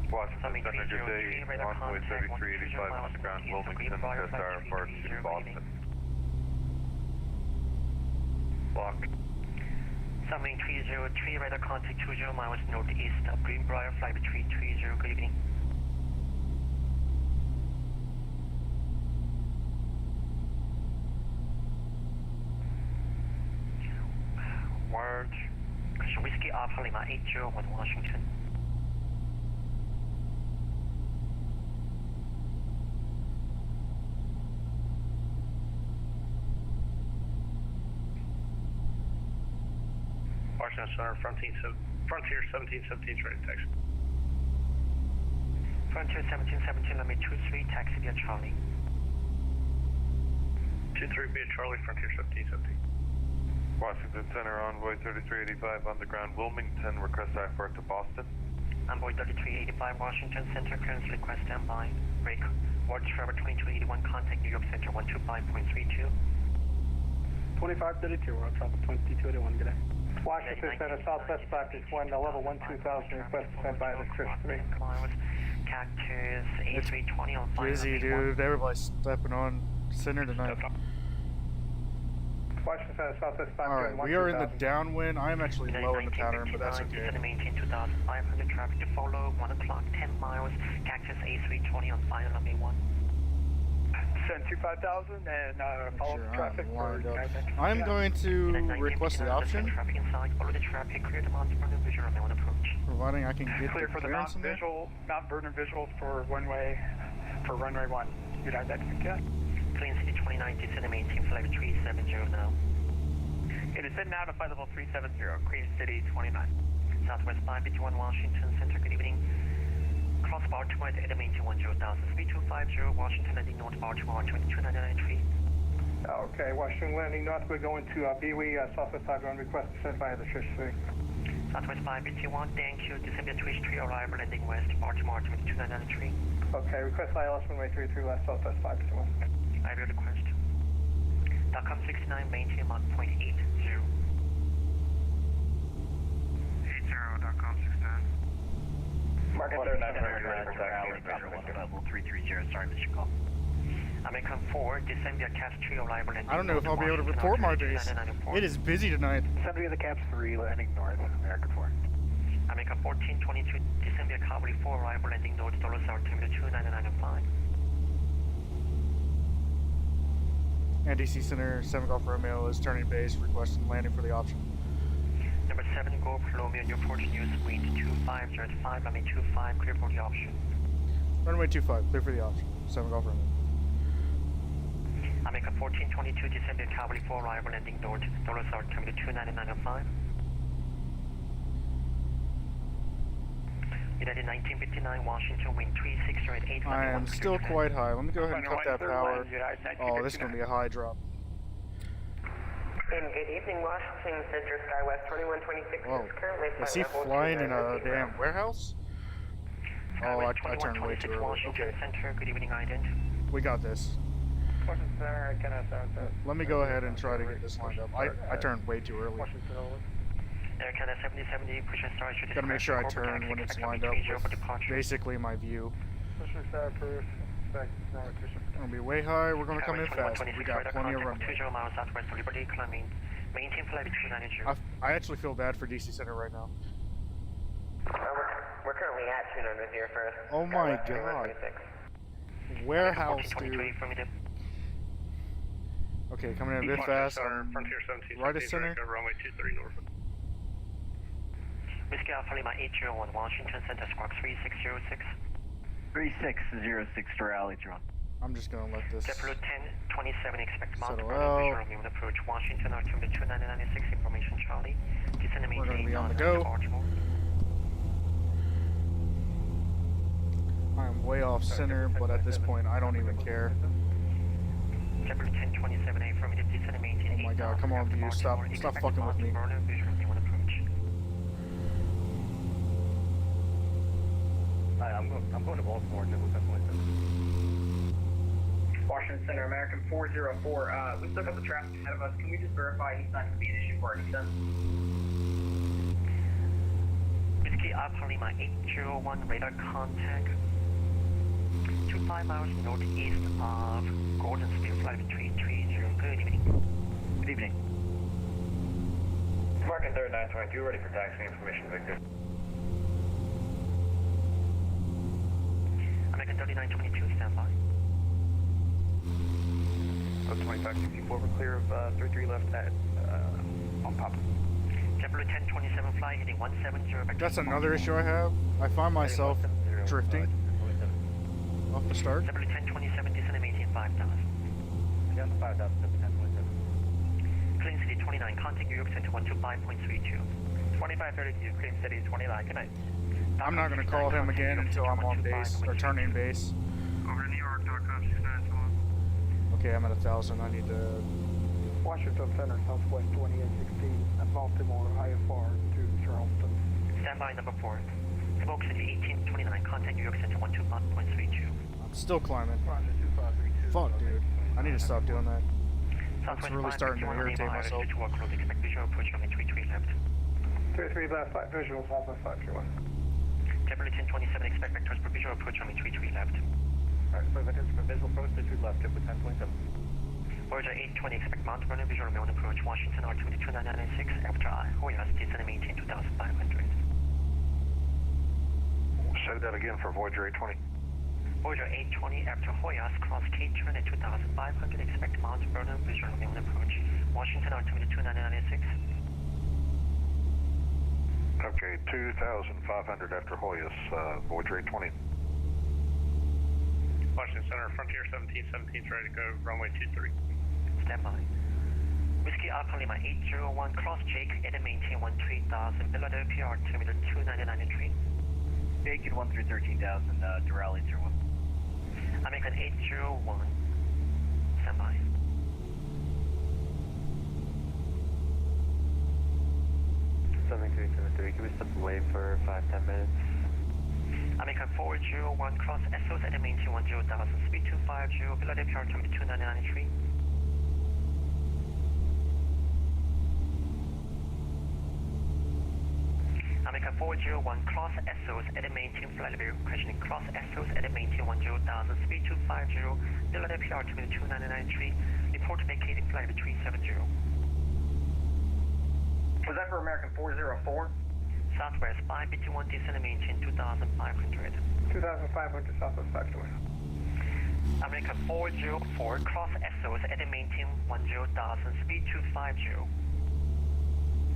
Washington Center, good day. Runway 3385 on the ground, Wilmington, test IFR to Boston. Locked. Submarine 303, radar contact 20 miles northeast of Greenbrier, flight 330, good evening. Word. Question Whiskey Alpha Lima 801 Washington. Washington Center, Frontier 1717 is ready to taxi. Frontier 1717, let me 23, taxi via Charlie. 23 via Charlie, Frontier 1717. Washington Center, Envoy 3385 on the ground, Wilmington, request IFR to Boston. Envoy 3385, Washington Center, clearance request standby. Break. Ward Trevor 2281, contact New York Center 125.32. 2532, we're on top of 2281, good day. Washington Center, Southwest 561, level 12000, request sent by the Chris 3. Cactus A320 on fire. Busy, dude. Everybody's stepping on center tonight. Washington Center, Southwest 561. Alright, we are in the downwind. I am actually low in the pattern, but that's okay. Maintain 2,500 traffic to follow, 1 o'clock, 10 miles. Cactus A320 on fire, runway 1. Send 25000 and follow Sure, traffic I'm for lined up. United 1959. I'm going to request the option, Traffic inside, follow the traffic, clear the Mount Vernon visual runway 1 approach. providing I can get Clear the for the clearance in there. Mount Vernon visual for runway 1. United 1959. Clean City 29, descend and maintain flight 370 now. It is set now to flight level 370, Queen City 29. Southwest 551 Washington Center, good evening. Cross Baltimore at maintain 10,000, 3250 Washington landing north Baltimore 22993. Okay, Washington landing north, we're going to BWE, Southwest 501, request sent by the Chris 3. Southwest 551, thank you. December 23, arrival landing west Baltimore 22993. Okay, request ILS runway 33 left, Southwest 551. I will request. .com 69, maintain Mach .80. 80, .com 69. Market 39 level 330, sorry, Mr. Call. American 4, December Caps 3, arrival landing. I don't know if I'll be able to report my base. It is busy tonight. Somebody in the Caps 3 landing north, American 4. American 1422, December Cavalry 4, arrival landing north, Dollar South, Terminal 29905. NDC Center, 7 Golf Romeo is turning base, requesting landing for the option. Number 7, Golf Romeo, Newport News, wind 2505, runway 25, clear for the option. Runway 25, clear for the option. 7 Golf Romeo. American 1422, December Cavalry 4, arrival landing north, Dollar South, Terminal 29905. United 1959, Washington, wind 3608, I am still quite high. Let me go ahead and cut that power. Oh, this is going to be a high drop. And good evening, Washington Center, SkyWest 2126 Whoa. is currently Is he flying in a damn warehouse? Oh, I turned way too early. Washington Okay, Center, good evening, ident. we got this. Washington Center, Let me go ahead and try to get this lined up. I turned way too early. Washington over. Air Canada 7070, push and start. Gotta make sure I turn when it's lined up with basically my view. Washington Center, approved. Back, We're gonna be way high. We're gonna come in fast. We got plenty of runway. 20 miles southwest of Liberty, climbing. Maintain flight 290. I actually feel bad for DC Center right now. We're currently at 200 here for Oh my god. Warehouse, dude. Okay, coming in a bit fast. Frontier 17, Right of center. runway 23 north. Whiskey Alpha Lima 801 Washington Center Squawk 3606. 3606 to rally, John. I'm just gonna let this JetBlue 1027 expect Mount settle Vernon out. visual approach Washington altimeter 2996 information Charlie. Descend and We're gonna maintain be on the north go. Baltimore. I'm way off center, but at this point I don't even care. JetBlue 1027 affirmative descend and maintain. Oh my god, come on, view, stop fucking with me. Vernon visual approach. I'm going to Baltimore, JetBlue 1027. Washington Center, American 404. We still got the traffic ahead of us. Can we just verify he's not going to be an issue for our descent? Whiskey Alpha Lima 801 radar contact. 25 miles northeast of Golden Spear flight 330. Good evening. Good evening. American 3922, ready for taxi information, Victor. American 3922, stand by. 2564, we're clear of 33 left at on Pop. JetBlue 1027 fly heading 170 back to That's another issue I have. I find myself drifting off the start. JetBlue 1027 descend and maintain 5000. Down to 5,000, 1027. Clean City 29, contact New York Center 125.32. 2532, Clean City 29, good night. I'm not gonna call him again until I'm on base or turning base. Over to New York, .com 6921. Okay, I'm at 1,000. I need to. Washington Center, Southwest 2816, at Baltimore, IFR to Charleston. Stand by number 4. Smoke City 1829, contact New York Center 125.32. I'm still climbing. Roger, 2532. Fuck, dude. I need to stop doing that. Southwest really starting to 551 irritate Lima, myself. to workload, expect visual approach on 33 left. 33 left, 5 visual, Southwest 531. JetBlue 1027, expect vectors for visual approach on 33 left. Alright, so vectors for visual approach, 33 left, JetBlue 1027. Voyager 820, expect Mount Vernon visual main approach, Washington altimeter 2996, after I, Hoyas, descend and maintain 2500. Say that again for Voyager 820. Voyager 820, after Hoyas, cross Cape turn at 2500, expect Mount Vernon visual main approach, Washington altimeter 2996. Okay, 2,500 after Hoyas, Voyager 820. Washington Center, Frontier 1717 is ready to go, runway 23. Stand by. Whiskey Alpha Lima 801, cross Jake and maintain 13,000, Philadelphia altimeter 2993. Bacon 1 through 13,000, to rally 01. American 801, stand by. Can we step away for 5-10 minutes? American 401, cross SOS and maintain 10,000, speed 250, Philadelphia altimeter 2993. American 401, cross SOS and maintain flight level, questioning cross SOS and maintain 10,000, speed 250, Philadelphia altimeter 2993, report vacating flight level 370. Was that for American 404? Southwest 551, descend and maintain 2,500. 2500 Southwest 521. American 404, cross SOS and maintain 10,000, speed 250.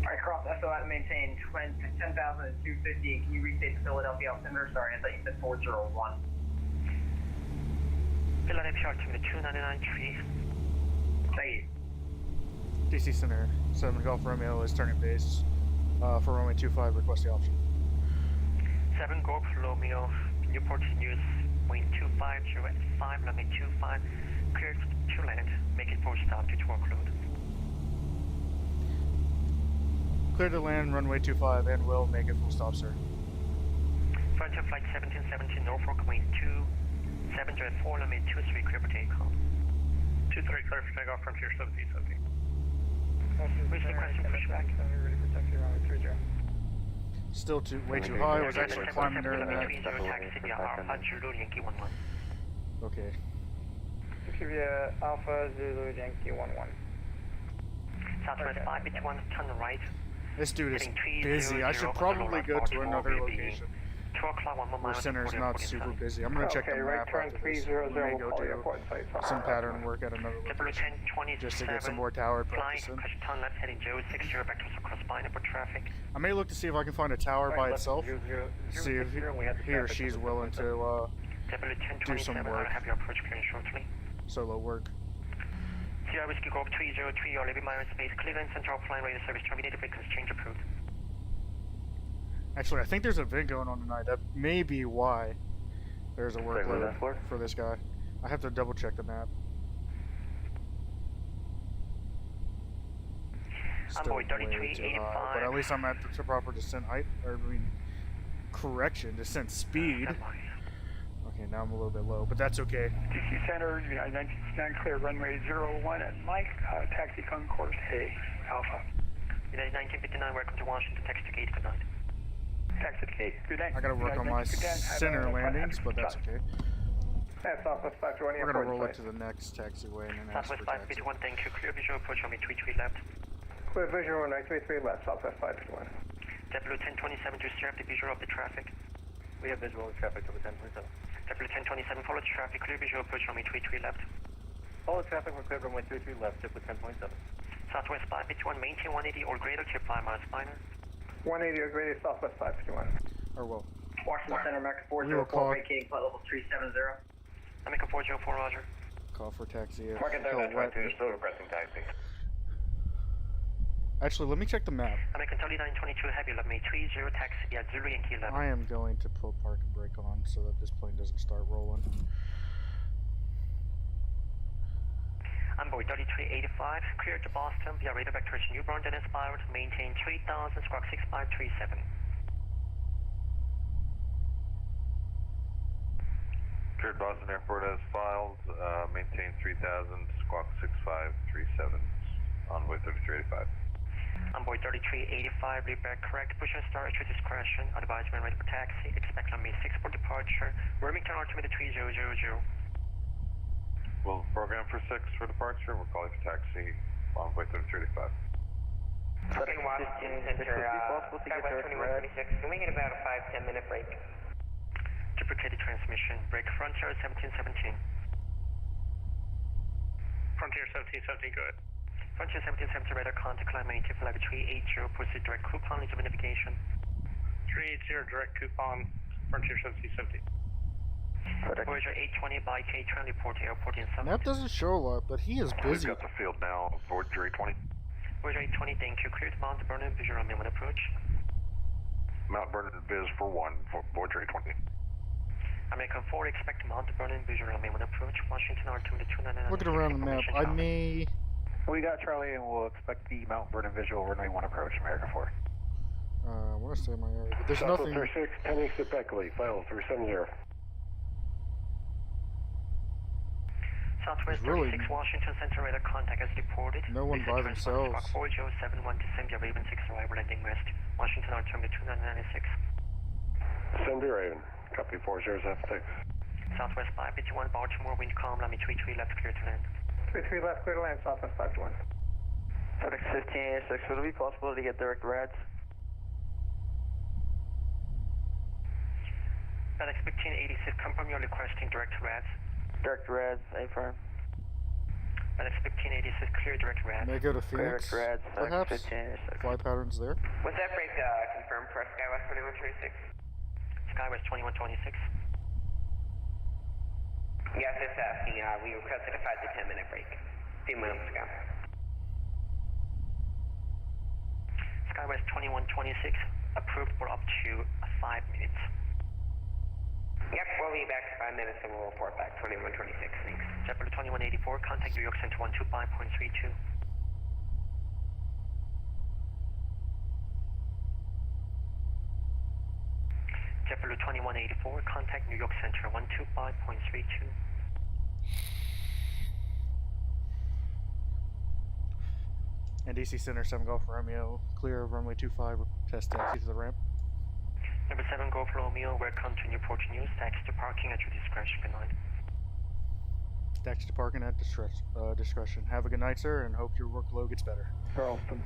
Alright, cross SO at maintain 10,000 and 250. Can you restate the Philadelphia altimeter? Sorry, I thought you said 401. Philadelphia altimeter 2993. Thank you. DC Center 7 Golf Romeo is turning base for runway 25. Request the option. 7 Golf Romeo, Newport News, wind 250 at 5, runway 25, cleared to land, make it full stop due to workload. Clear to land, runway 25, and will make it full stop, sir. Frontier flight 1717, Norfolk, wind 27 at 4, runway 23, clear for takeoff. 23 clear for takeoff, Frontier 1717. Where's the question pushback? Still way too high. I was actually climbing during that. Taxi via Alpha Zulu Yankee 11. Okay. Via Alpha Zulu Yankee 11. Southwest 581, turn right. This dude is Heading 3000, busy. I should probably go to another location. 2 o'clock, 1 more mile. Where center's not super busy. I'm gonna check the Okay, right map turn after this. We 300, may we'll go call do airport site. some pattern work at another JetBlue location 1027, just to get some more tower flying, practice in. question turn left heading 060, back to cross Pineapple traffic. I may look to see if I can find a tower by itself. See if he or she's willing to JetBlue do some 1027, work. I'll have your approach clearing shortly. Solo work. Sierra Whiskey Golf 303, your Levy Myron Space, Cleveland Central Flying Radio Service, terminated frequency change approved. Actually, I think there's an event going on tonight. That may be why there's a workload for this guy. I have to double check the map. Still way too high, but at least I'm at the proper descent height, or I mean, correction, descent speed. Okay, now I'm a little bit low, but that's okay. DC Center, United 1969, clear runway 01 at Mike, taxi concourse A, Alpha. United 1959, welcome to Washington, text to gate, good night. Taxi to gate, good night. I gotta work on my center landings, but that's okay. Southwest 521, We're gonna roll it to the next taxiway and then ask Southwest for taxi. 531, thank you. Clear visual approach on me 33 left. Clear visual 933 left, Southwest 521. JetBlue 1027, do you still have the visual of the traffic? We have visual of traffic over 1027. JetBlue 1027, follow the traffic, clear visual approach on me 33 left. Follow traffic, we're clear runway 33 left, JetBlue 1027. Southwest 551, maintain 180 or greater, clear 5 miles final. 180 or greater, Southwest 551. Or well, Washington Center, America we will 404, call, vacating flight level 370. America 404, roger. call for taxi. If Market he'll let me. still requesting taxi. Actually, let me check the map. American 3922, heavy, love me 30, taxi at Zulu Yankee 11. I am going to put park and brake on so that this plane doesn't start rolling. Amboy 3385, clear to Boston via radar vector to New Bern, then inspired, maintain 3000, squawk 6537. Cleared Boston Airport as filed, maintain 3000, squawk 6537, envoy 3385. Amboy 3385, lead back correct, push and start at your discretion, advise when ready for taxi, expect on me 6 for departure, Remington altimeter 3000. We'll program for 6 for departure, we'll call you for taxi, envoy 3385. Okay, Washington Center, Skywest 2126. Can we get about a 5-10 minute break? Duplicated transmission, break Frontier 1717. Frontier 1717, go ahead. Frontier 1770, radar contact, climb maintain flight 380, proceed direct coupon into navigation. 380, direct coupon, Frontier 1717. Voyager 820 by K-Tran, report to airport in Summit. Map doesn't show a lot, but he is busy. We've got the field now, Voyager 820. Voyager 820, thank you. Clear to Mount Vernon, visual on me when approach. Mount Vernon Viz for 1, Voyager 820. American 4, expect Mount Vernon, visual on me when approach. Washington altimeter 299. Looking around the map, I may. We got Charlie and we'll expect the Mount Vernon visual runway 1 approach, America 4. I want to say my area, but there's nothing. 36, pending to Beckley, final 370. Southwest There's really 36, Washington Center, radar contact as reported. no one by themselves. 4071 to Cynthia Raven 6 arrival landing west. Washington altimeter 2996. Cindy Raven, copy 4076. Southwest 551, Baltimore, wind calm, Lamy 33 left, clear to land. 33 left, clear to land, Southwest 521. FedEx 1586, would it be possible to get direct rads? FedEx 1586, confirm you're requesting direct rads. Direct rads, affirm. FedEx 1586, clear direct rads. May go to Phoenix, Direct rads, perhaps. 1586. Fly patterns there. Was that break confirmed for Skywest 2126? Skywest 2126. Yeah, just asking. We requested a 5 to 10 minute break a few minutes ago. Skywest 2126, approved for up to 5 minutes. Yep, we'll be back in 5 minutes and we'll report back. 2126, thanks. JetBlue 2184, contact New York Center 125.32. JetBlue 2184, contact New York Center 125.32. And DC Center 7 Golf Romeo, clear of runway 25, test taxi to the ramp. Number 7 Golf Romeo, welcome to Newport News. Taxi to parking at your discretion. Good night. Taxi to parking at discretion. Have a good night, sir, and hope your workload gets better. Charleston.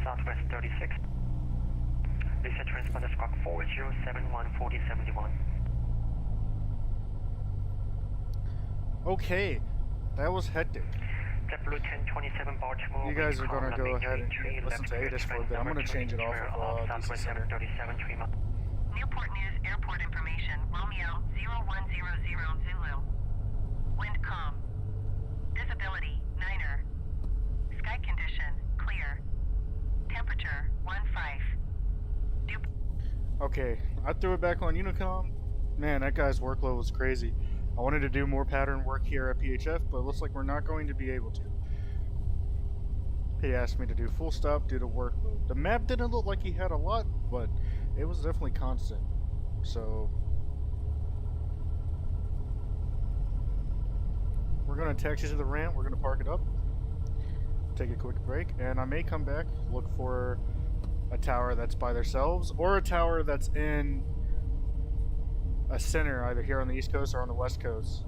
Southwest 36. Lisa transponder squawk 4071 4071. Okay, that was hectic. JetBlue 1027 Baltimore. You guys are gonna go ahead and listen to ATIS for a bit. I'm gonna change it off of DC Center. Newport News Airport information, Romeo 0100 Zulu. Wind calm. Visibility, 9er. Sky condition, clear. Temperature, 15. Okay, I threw it back on Unicom. Man, that guy's workload was crazy. I wanted to do more pattern work here at PHF, but it looks like we're not going to be able to. He asked me to do full stop due to workload. The map didn't look like he had a lot, but it was definitely constant. So we're going to taxi to the ramp. We're going to park it up, take a quick break, and I may come back, look for a tower that's by themselves or a tower that's in a center, either here on the East Coast or on the West Coast.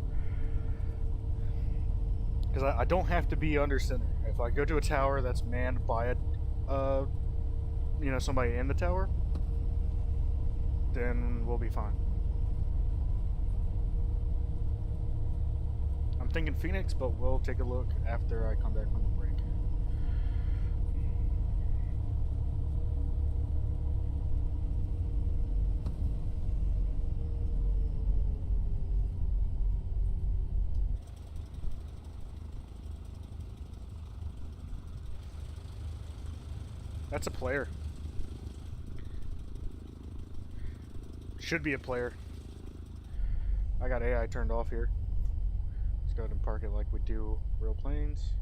Because I don't have to be under center. If I go to a tower that's manned by somebody in the tower, then we'll be fine. I'm thinking Phoenix, but we'll take a look after I come back from the break. That's a player. Should be a player. I got AI turned off here. Let's go ahead and park it like we do real planes.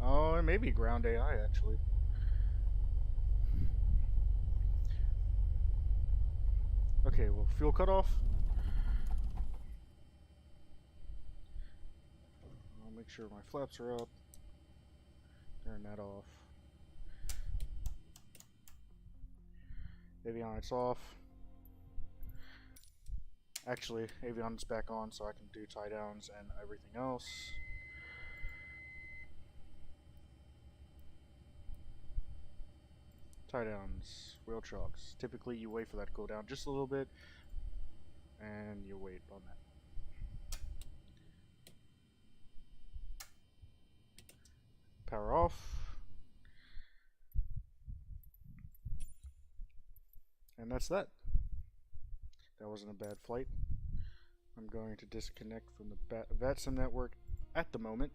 Oh, it may be ground AI actually. Okay, well, fuel cutoff. I'll make sure my flaps are up. Turn that off. Avionics off. Actually, avionics back on so I can do tie downs and everything else. Tie downs, wheel trucks. Typically you wait for that to cool down just a little bit and you wait on that. Power off. And that's that. That wasn't a bad flight. I'm going to disconnect from the VATSIM network at the moment.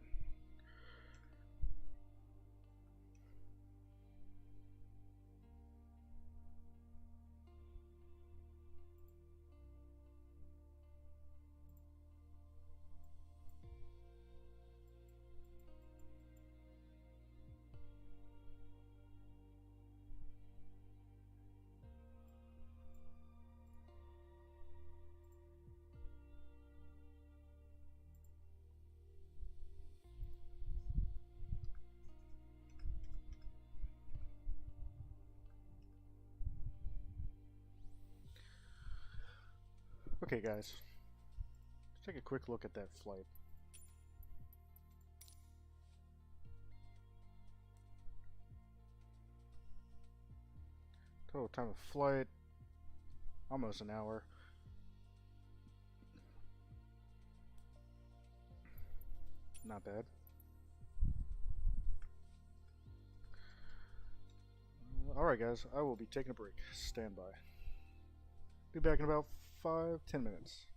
Okay guys, let's take a quick look at that flight. Total time of flight, almost an hour. Not bad. Alright guys, I will be taking a break. Stand by. Be back in about 5-10 minutes.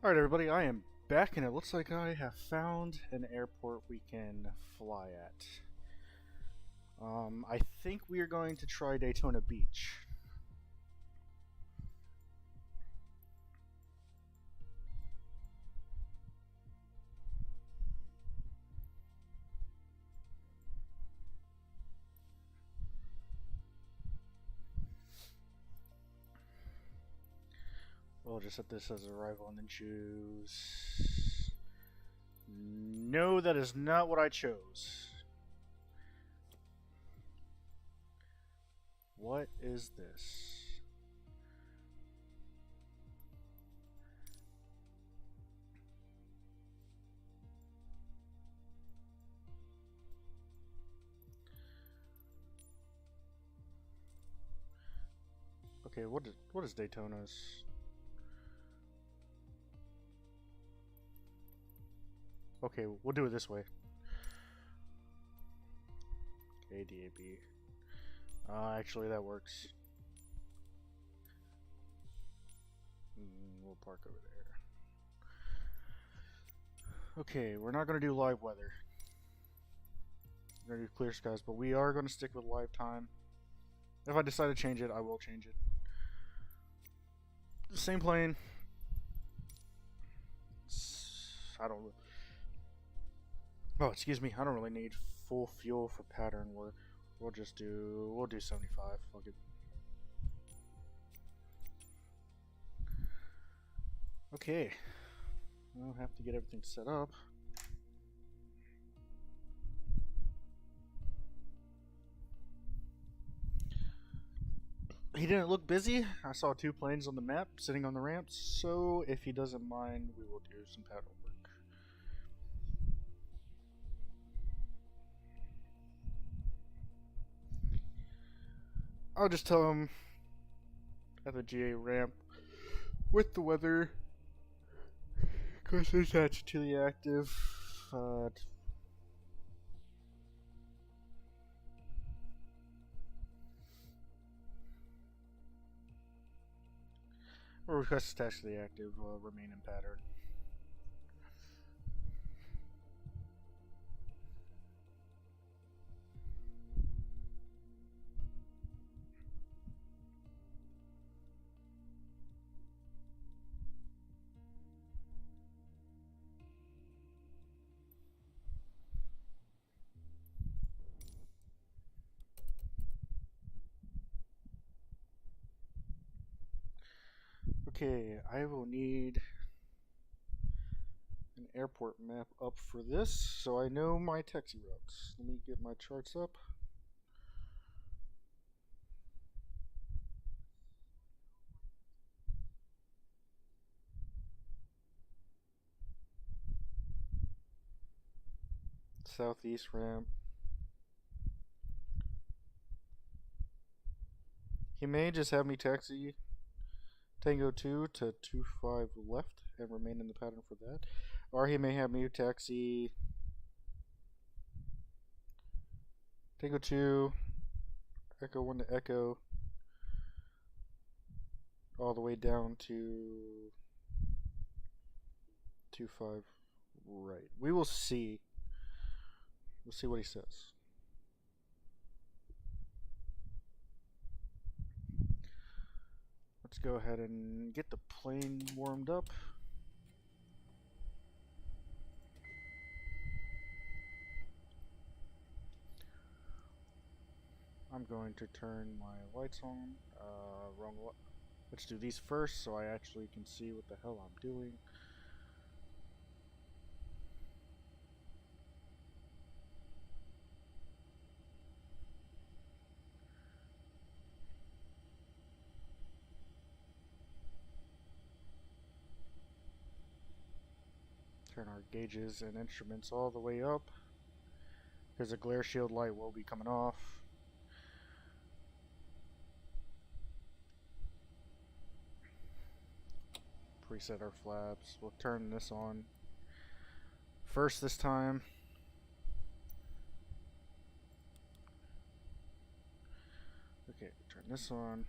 Alright everybody, I am back and it looks like I have found an airport we can fly at. I think we are going to try Daytona Beach. We'll just set this as arrival and then choose... No, that is not what I chose. What is this? Okay, what is Daytona's? Okay, we'll do it this way. ADAB. Actually, that works. We'll park over there. Okay, we're not going to do live weather. We're going to do clear skies, but we are going to stick with live time. If I decide to change it, I will change it. Same plane. I don't... Oh, excuse me. I don't really need full fuel for pattern work. We'll do 75. Fuck it. Okay. I'll have to get everything set up. He didn't look busy. I saw 2 planes on the map sitting on the ramps, so if he doesn't mind, we will do some pattern work. I'll just tell him at the GA ramp with the weather, because it's attached to the active. Or request attached to the active will remain in pattern. Okay, I will need an airport map up for this, so I know my taxi routes. Let me get my charts up. Southeast ramp. He may just have me taxi Tango 2 to 25 left and remain in the pattern for that. Or he may have me taxi Tango 2, Echo 1 to Echo, all the way down to 25 right. We will see. We'll see what he says. Let's go ahead and get the plane warmed up. I'm going to turn my lights on. Let's do these first so I actually can see what the hell I'm doing. Turn our gauges and instruments all the way up, because the glare shield light will be coming off. Preset our flaps. We'll turn this on first this time. Okay, turn this on.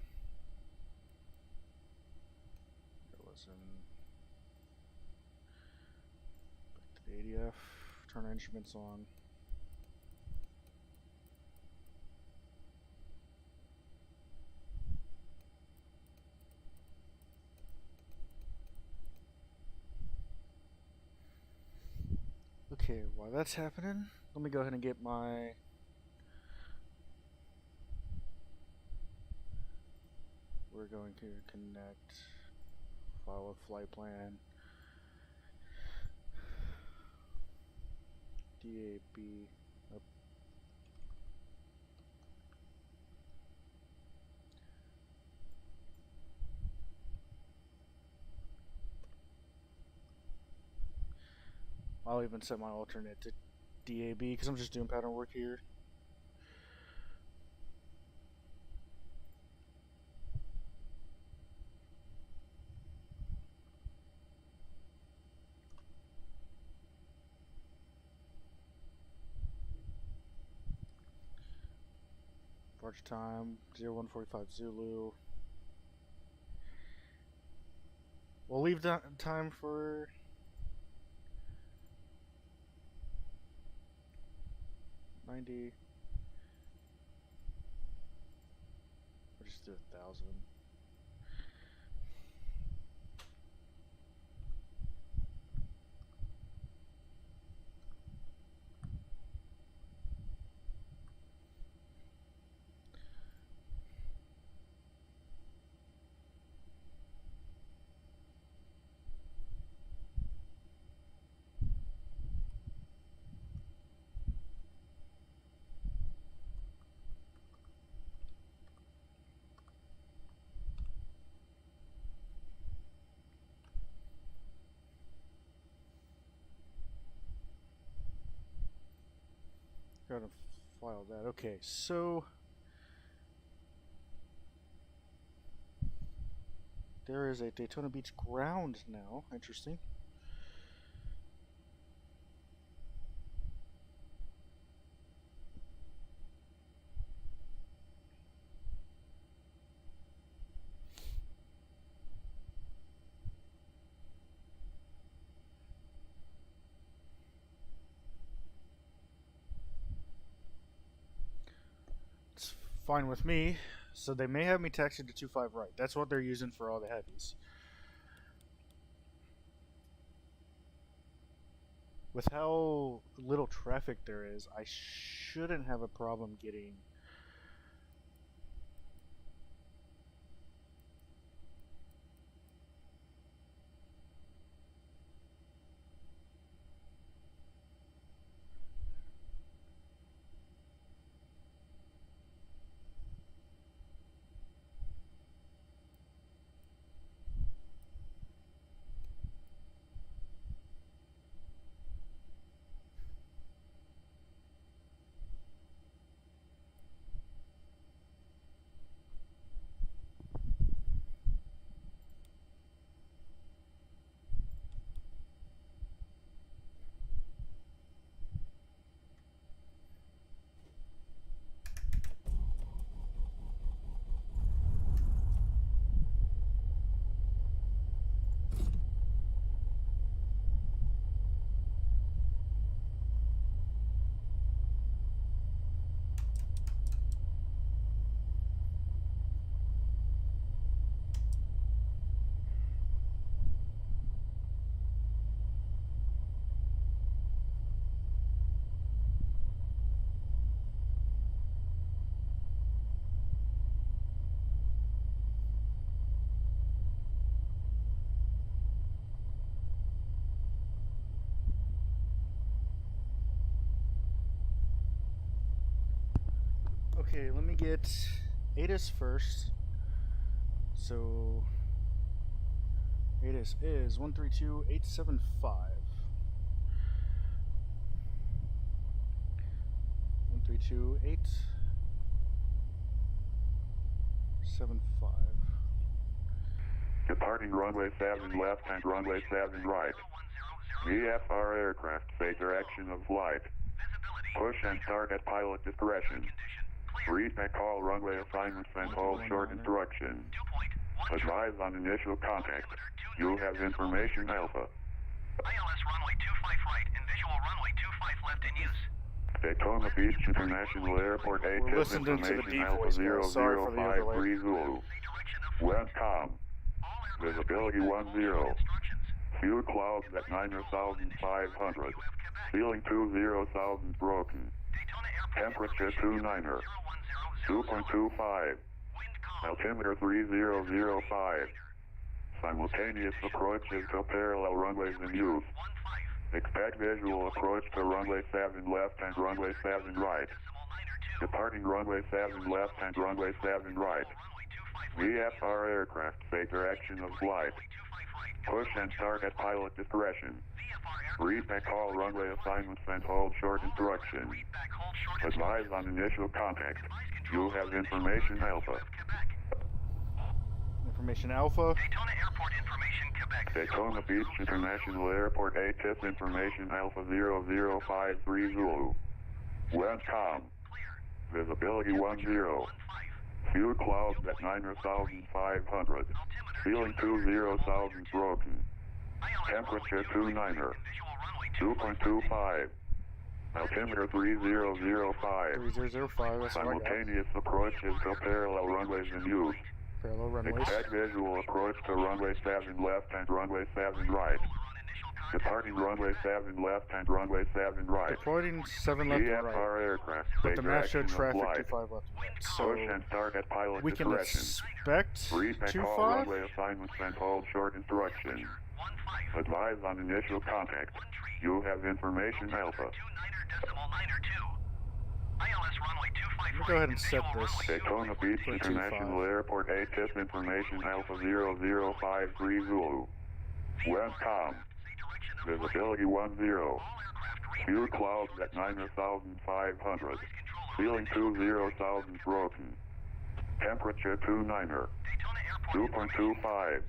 It was in ADF, turn our instruments on. Okay, while that's happening, let me go ahead and get my we're going to connect file a flight plan DAB up. I'll even set my alternate to DAB because I'm just doing pattern work here. Departure time 0145 Zulu. We'll leave time for $90. We'll just do 1,000. Gotta file that. Okay, so there is a Daytona Beach ground now. Interesting. It's fine with me. So they may have me taxied to 25 right. That's what they're using for all the heavies. With how little traffic there is, I shouldn't have a problem getting Okay, let me get ATIS first. So ATIS is 132.875. 132.875. Departing runway 7 left and runway 7 right. VFR aircraft say direction of flight. Push and start at pilot discretion. Respect all runway assignments and hold short instruction. Advise on initial contact. You have information Alpha. ILS runway 25 right and visual runway 25 left in use. Daytona Beach International Airport We're ATIS listening to the information D Alpha voice, guys. Sorry for the overlay. 0053 Zulu. Westcom. Visibility 10. Few clouds at 9,500. Ceiling 20,000 broken. Temperature 29er. 2.25. Altimeter 3005. Simultaneous approaches to parallel runways in use. Expect visual approach to runway 7 left and runway 7 right. Departing runway 7 left and runway 7 right. VFR aircraft fake direction of flight. Push and start at pilot discretion. Read back all runway assignments and hold short instruction. Advise on initial contact. You have information Alpha. Information Alpha. Daytona Airport information Quebec. Daytona Beach International Airport ATIS information Alpha 0053 Zulu. Westcom. Visibility 10. Few clouds at 9,500. Ceiling 20,000 broken. Temperature 29er. 2.25. Altimeter 3005. 3005, that's what I got. Simultaneous approaches to parallel runways in use. Parallel runways. Expect visual approach to runway 7 left and runway 7 right. Departing runway 7 left and runway 7 right. Departing 7 left and right. VFR aircraft. But the map showed direction of traffic flight. 25 left and right. So Push and start at pilot we can discretion. expect Read back all 25. runway assignments and hold short instruction. Advise on initial contact. You have information Alpha. Let me go ahead and set this. Daytona Beach for International 25. Airport ATIS information Alpha 0053 Zulu. Westcom. Visibility 10. Few clouds at 9,500. Ceiling 20,000 broken. Temperature 29er. 2.25.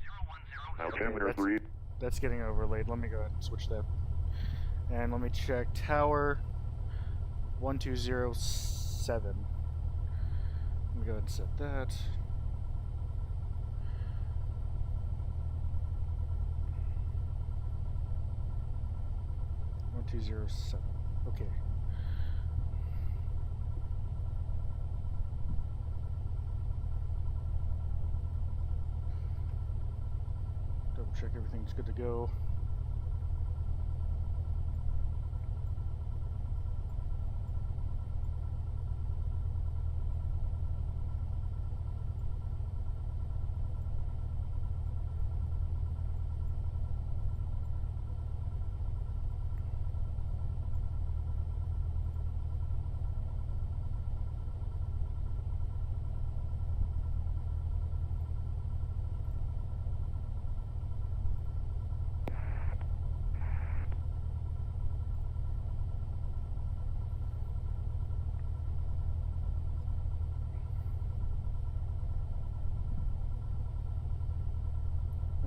Altimeter 3. That's getting overlaid. Let me go ahead and switch that. And let me check tower 1207. Let me go ahead and set that. One 207. Okay. Double check everything's good to go.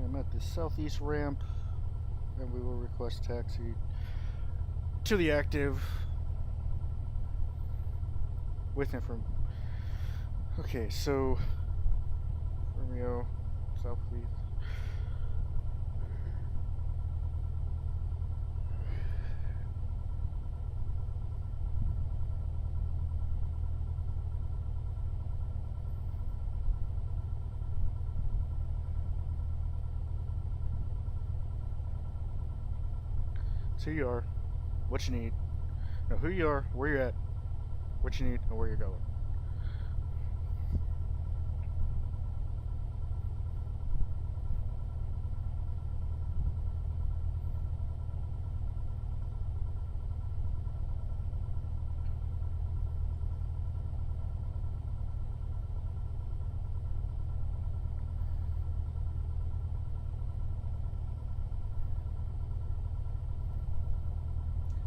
I'm at the southeast ramp, and we will request taxi to the active with information. Okay, so Romeo, southeast. Who you are, what you need. No, who you are, where you're at, what you need, and where you're going.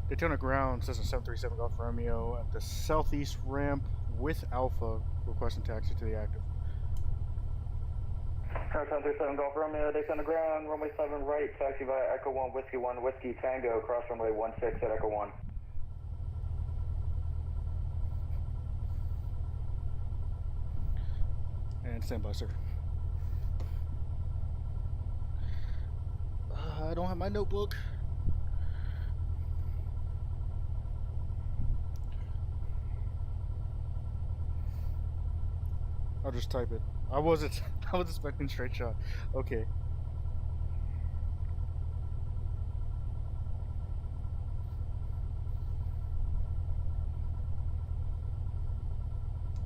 Daytona Ground, Cessna 737 Golf Romeo at the southeast ramp with Alpha, requesting taxi to the active. 737 Golf Romeo, Daytona Ground, runway 7 right, taxi via Echo 1 Whiskey Tango, cross runway 16 at Echo 1. And stand by, sir. I don't have my notebook. I'll just type it. I was expecting straight shot. Okay.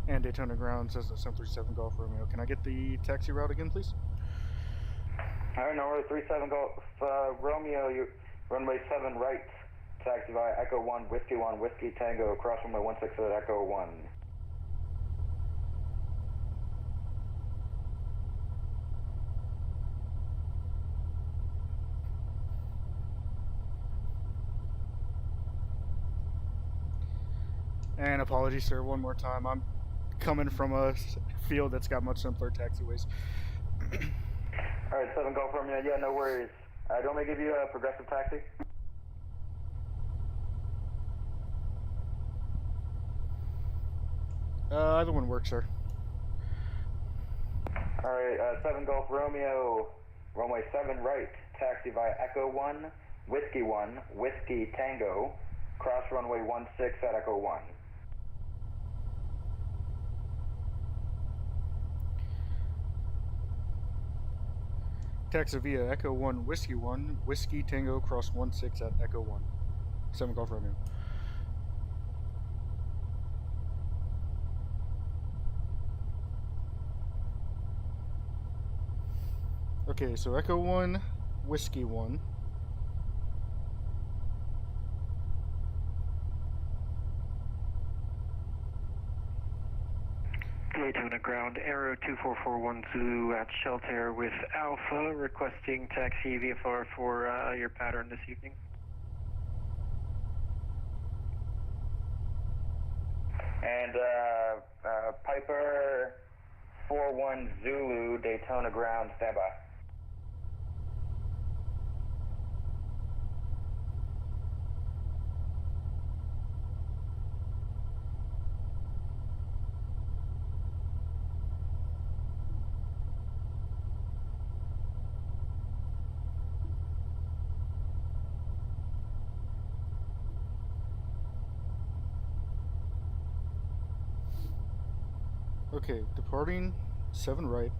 And Daytona Ground says that 737 Golf Romeo. Can I get the taxi route again, please? Alright, number 37 Golf Romeo, you runway 7 right, taxi via Echo 1, Whiskey Tango, cross runway 16 at Echo 1. And apologies, sir, one more time. I'm coming from a field that's got much simpler taxiways. Alright, 7 Golf Romeo, yeah, no worries. Do you want me to give you a progressive taxi? Either one works, sir. Alright, 7 Golf Romeo, runway 7 right, taxi via Echo 1, Whiskey Tango, cross runway 16 at Echo 1. Taxi via Echo 1, Whiskey Tango, cross 16 at Echo 1. 7 Golf Romeo. Okay, so Echo 1, Whiskey 1. Daytona Ground, Aero 2441 Zulu at shelter with Alpha, requesting taxi VFR for your pattern this evening. And Piper 41 Zulu, Daytona Ground, standby. Okay, departing 7 right.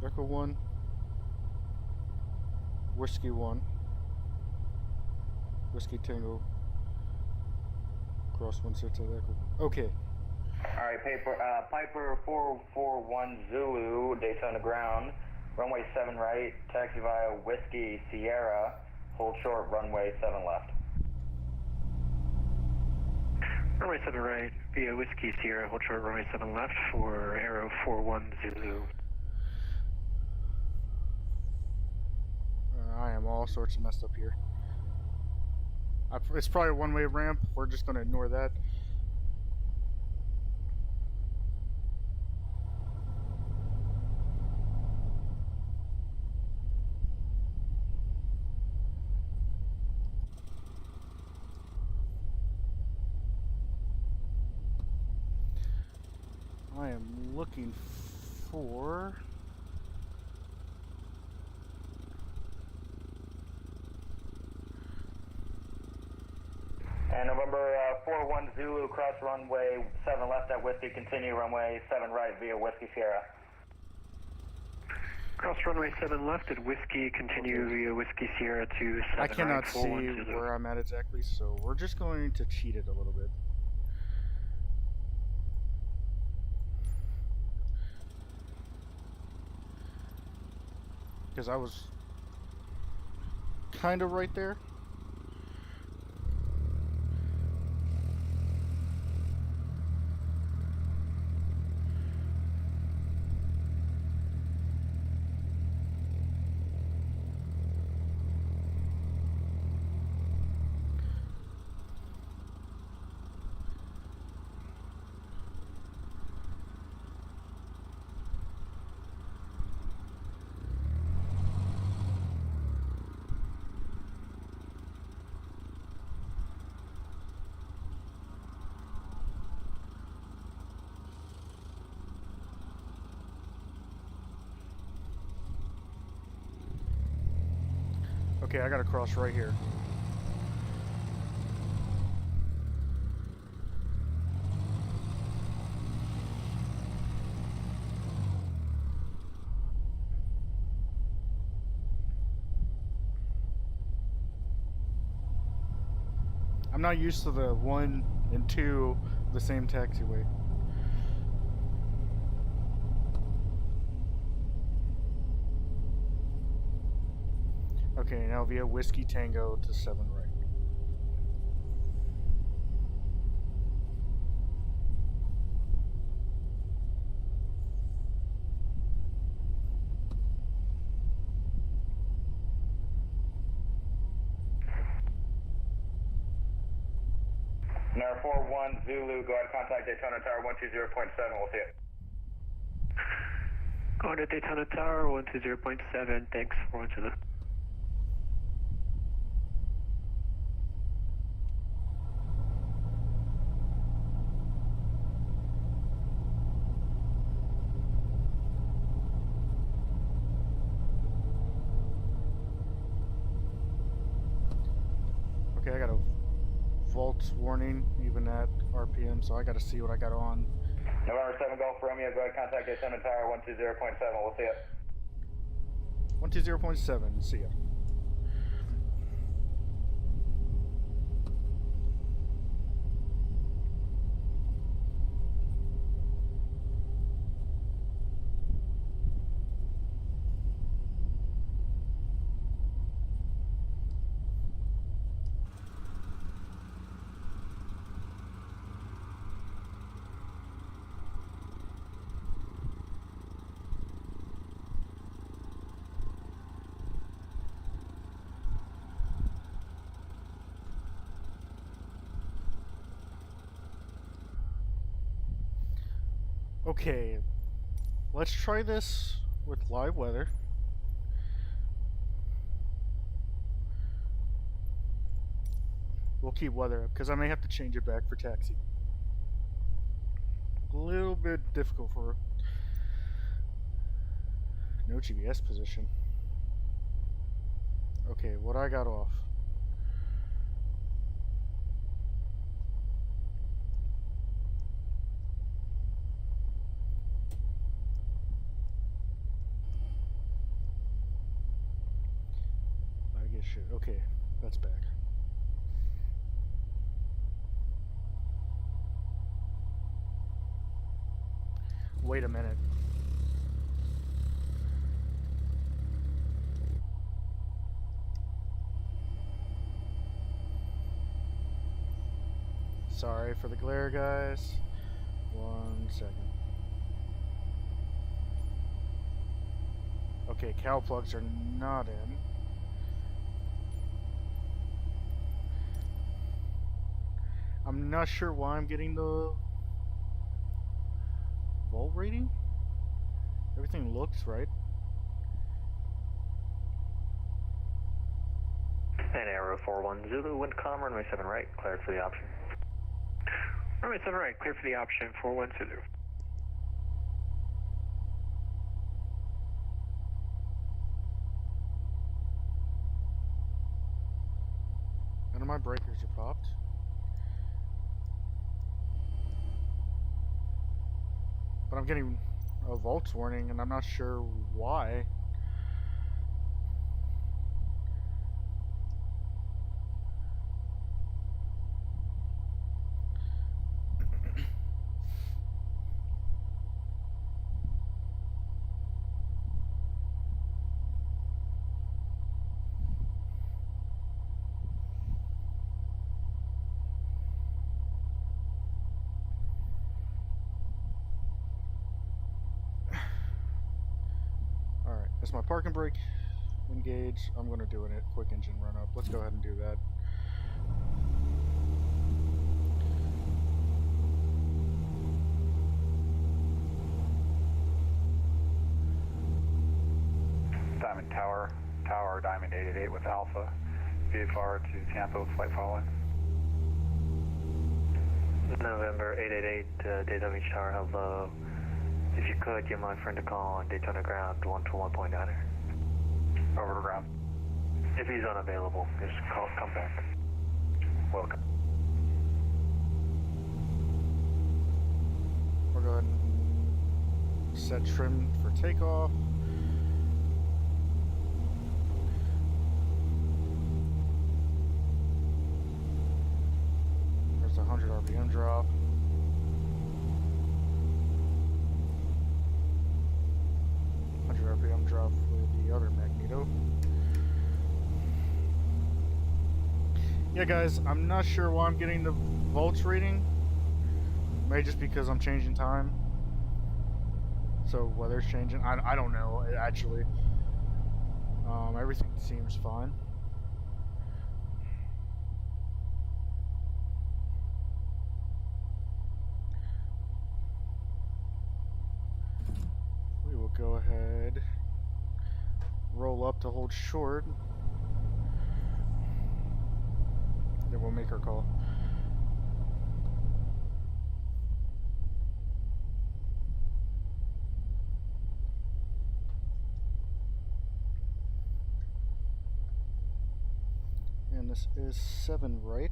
Echo 1, Whiskey 1, Whiskey Tango, cross 16 at Echo. Okay. Alright, Piper 441 Zulu, Daytona Ground, runway 7 right, taxi via Whiskey Sierra, hold short, runway 7 left. Runway 7 right, via Whiskey Sierra, hold short, runway 7 left for Aero 41 Zulu. I am all sorts of messed up here. It's probably a one-way ramp. We're just going to ignore that. I am looking for... And November 41 Zulu, cross runway 7 left at Whiskey, continue runway 7 right via Whiskey Sierra. Cross runway 7 left at Whiskey, continue via Whiskey Sierra to 7 I cannot right, see 41 Zulu. where I'm at exactly, so we're just going to cheat it a little bit. Because I was kind of right there. Okay, I gotta cross right here. I'm not used to the 1 and 2 the same taxiway. Okay, now via Whiskey Tango to 7 right. Number 41 Zulu, go ahead and contact Daytona Tower 120.7, we'll see it. Going to Daytona Tower 120.7, thanks, 41 Zulu. Okay, I got a Volts warning, even at RPM, so I gotta see what I got on. November 7 Golf Romeo, go ahead and contact Daytona Tower 120.7, we'll see it. 120.7, see ya. Okay, let's try this with live weather. We'll keep weather up because I may have to change it back for taxi. A little bit difficult for no GPS position. Okay, what I got off. I guess shit. Okay, that's back. Wait a minute. Sorry for the glare, guys. 1 second. Okay, cow plugs are not in. I'm not sure why I'm getting the volt rating. Everything looks right. And Arrow 41 Zulu, Windcom, runway 7 right, cleared for the option. Runway 7 right, cleared for the option, 41 Zulu. None of my breakers are popped. But I'm getting a volts warning, and I'm not sure why. Alright, that's my parking brake engage. I'm going to do a quick engine run up. Let's go ahead and do that. Diamond Tower, Diamond 888 with Alpha, VFR to Tampa with flight following. November 888, Daytona Beach Tower, hello. If you could, give my friend a call on Daytona Ground 121.9. Over to ground. If he's unavailable, just come back. Welcome. We're going to set trim for takeoff. Yeah, guys, I'm not sure why I'm getting the volts reading. Maybe just because I'm changing time. So weather's changing. I don't know, actually. Everything seems fine. We will go ahead, roll up to hold short. Then we'll make our call. And this is 7 right.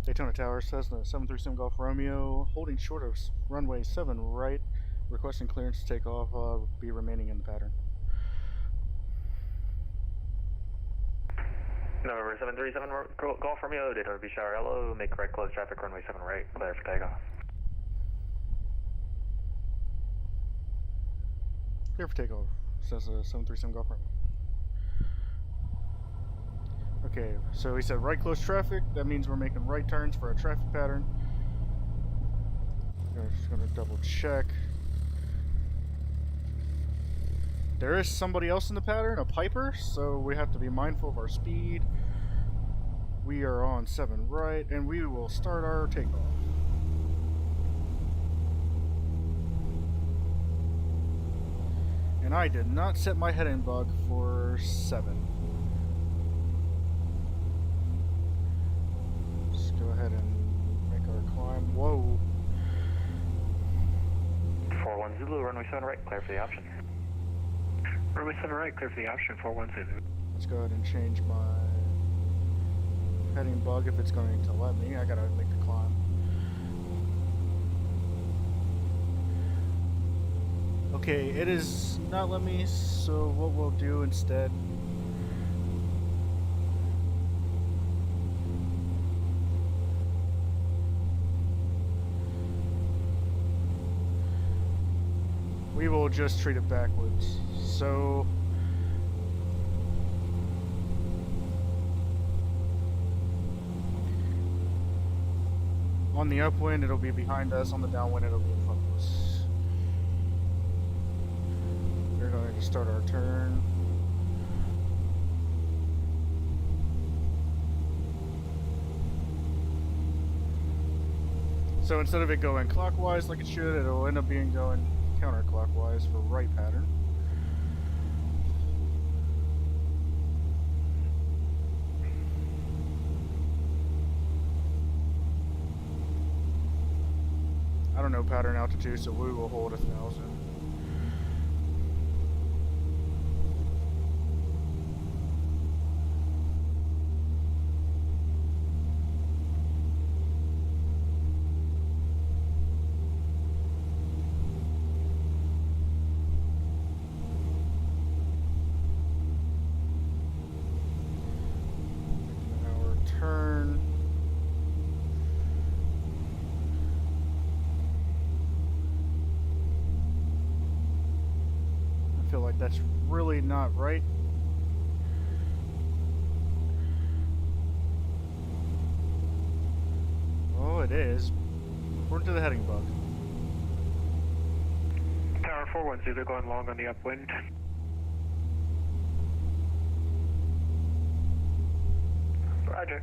Daytona Tower, Cessna 737 Golf Romeo, holding short of runway 7 right, requesting clearance to take off, be remaining in the pattern. November 737 Golf Romeo, Daytona Beach Shower Yellow, make right close traffic, runway 7 right, clear for takeoff. Clear for takeoff, Cessna 737 Golf Romeo. Okay, so he said right close traffic, that means we're making right turns for a traffic pattern. I'm just gonna double check. There is somebody else in the pattern, a Piper, so we have to be mindful of our speed. We are on 7 right, and we will start our takeoff. And I did not set my heading bug for 7. Let's go ahead and make our climb. Whoa. 41 Zulu, runway 7 right, clear for the option. Runway 7 right, clear for the option, 41 Zulu. Let's go ahead and change my heading bug if it's going to let me. I gotta make the climb. Okay, it is not letting me, so what we'll do instead, we will just treat it backwards. So on the upwind it'll be behind us, on the downwind it'll be in front of us. We're going to start our turn. So instead of it going clockwise like it should, it'll end up being going counterclockwise for right pattern. I don't know pattern altitude, so we will hold 1,000. That's really not right. Oh, it is. According to the heading bug. Tower 41 Zulu going long on the upwind. Roger.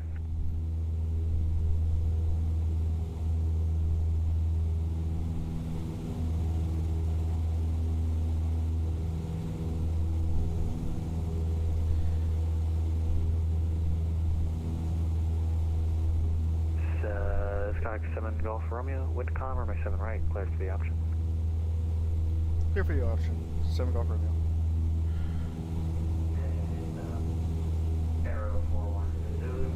Skyhawk 7 Golf Romeo, Windcom, runway 7 right, clear for the option. Clear for the option, 7 Golf Romeo. And Arrow 41 Zulu.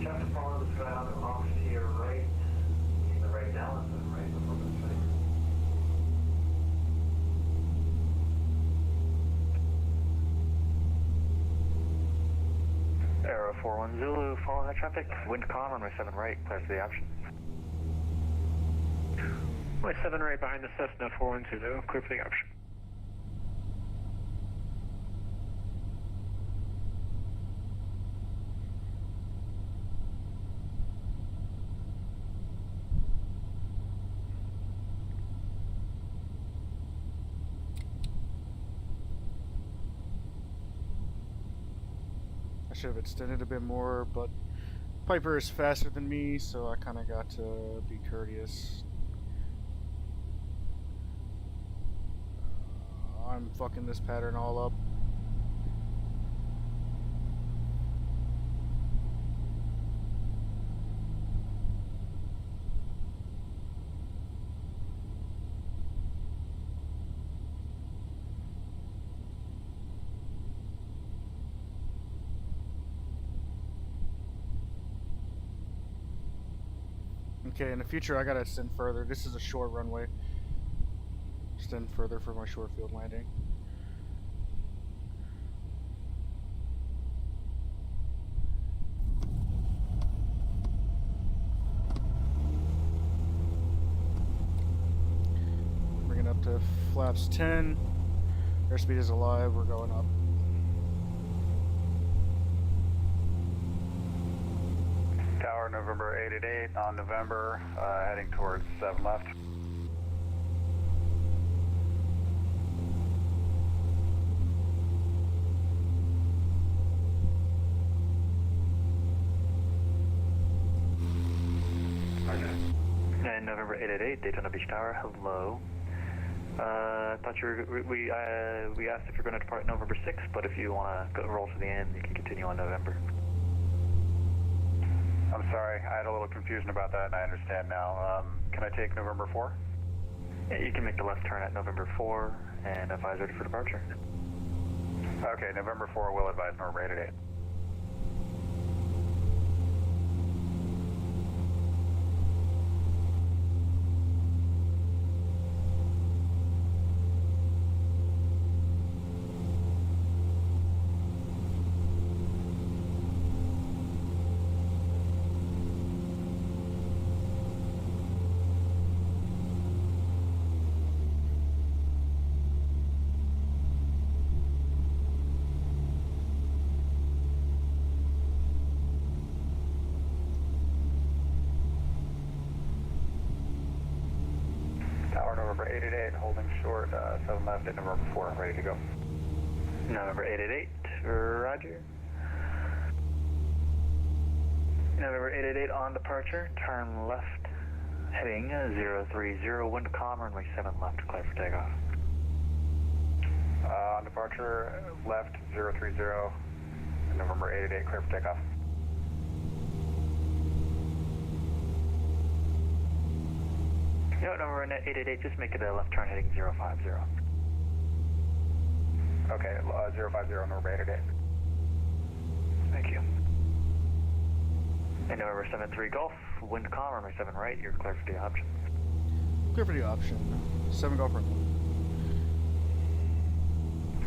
Chapter 4 of the Skyhawk off to your right. Keep the right down, and right before the straight. Arrow 41 Zulu, follow that traffic. Wind calm, runway 7 right, clear for the option. Runway 7 right behind the Cessna 41 Zulu, clear for the option. I should have extended a bit more, but Piper is faster than me, so I kind of got to be courteous. I'm fucking this pattern all up. Okay, in the future I gotta extend further. This is a short runway. Extend further for my short field landing. Bringing up to flaps 10. Airspeed is alive, we're going up. Tower, November 888 on November, heading towards 7 left. And November 888, Daytona Beach Tower, hello. I thought you were, we asked if you're going to depart November 6th, but if you want to roll to the end, you can continue on November. I'm sorry, I had a little confusion about that and I understand now. Can I take November 4? Yeah, you can make the left turn at November 4 and advise ready for departure. Okay, November 4 will advise November 888. Tower, November 888, holding short, 7 left at November 4, ready to go. November 888, roger. November 888 on departure, turn left, heading 030, wind calm, runway 7 left, clear for takeoff. On departure, left 030, November 888, clear for takeoff. No, November 888, just make it a left turn heading 050. Okay, 050, November 888. Thank you. And November 73 Golf, wind calm, runway 7 right, you're clear for the option. Clear for the option. 7 Golf runway.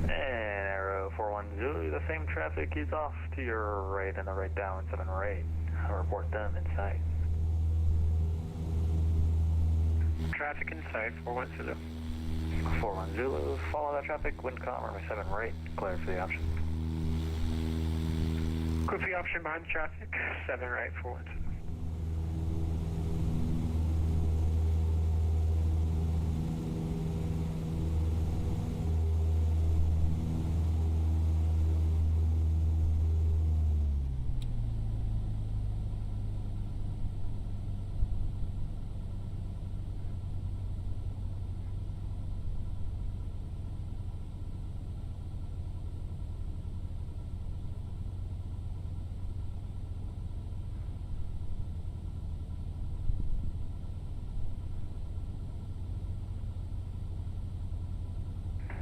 And Arrow 41 Zulu, the same traffic is off to your right and the right down, 7 right. I'll report them in sight. Traffic in sight, 41 Zulu. 41 Zulu, follow that traffic, wind calm, runway 7 right, clear for the option. Clear for the option behind the traffic, 7 right, 41 Zulu.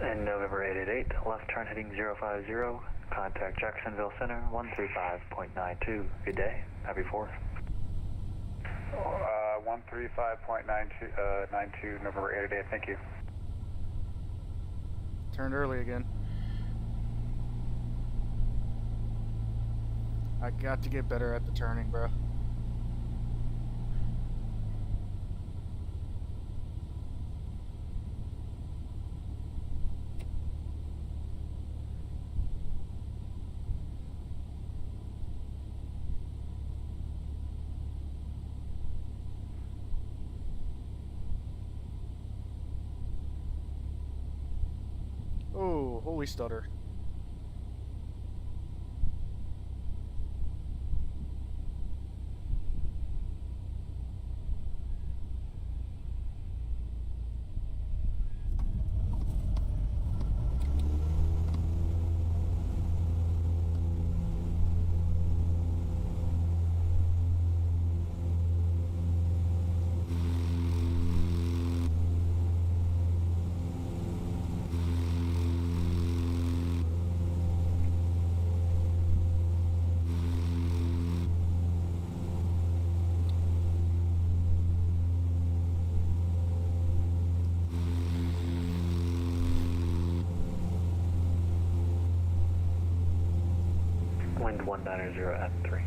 And November 888, left turn heading 050, contact Jacksonville Center, 135.92. Good day, happy 4th. 135.92, November 888, thank you. Turned early again. I got to get better at the turning, bro. Oh, holy stutter. Wind 190 at 3.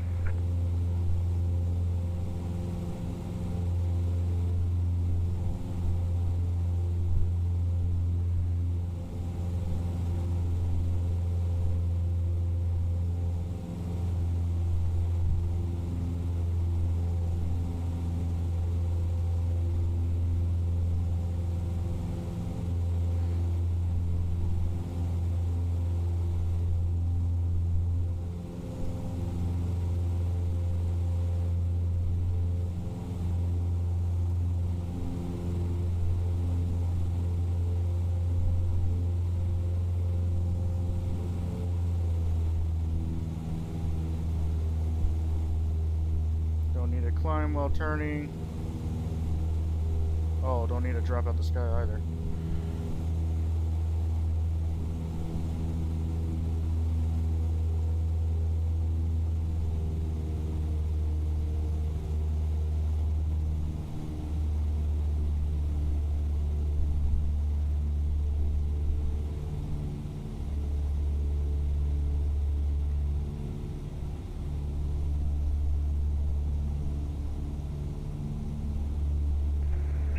Don't need to climb while turning. Oh, don't need to drop out the sky either.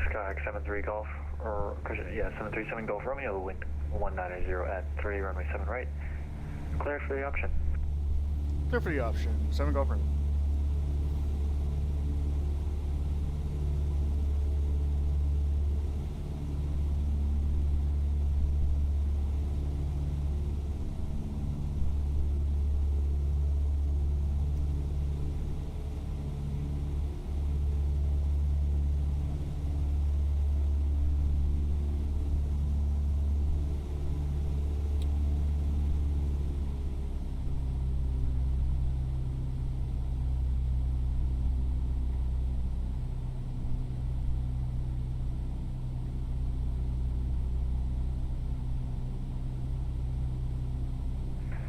Skyhawk 73 Golf, or, yeah, 737 Golf Romeo, wind 190 at 3, runway 7 right. Clear for the option. Clear for the option. 7 Golf Romeo.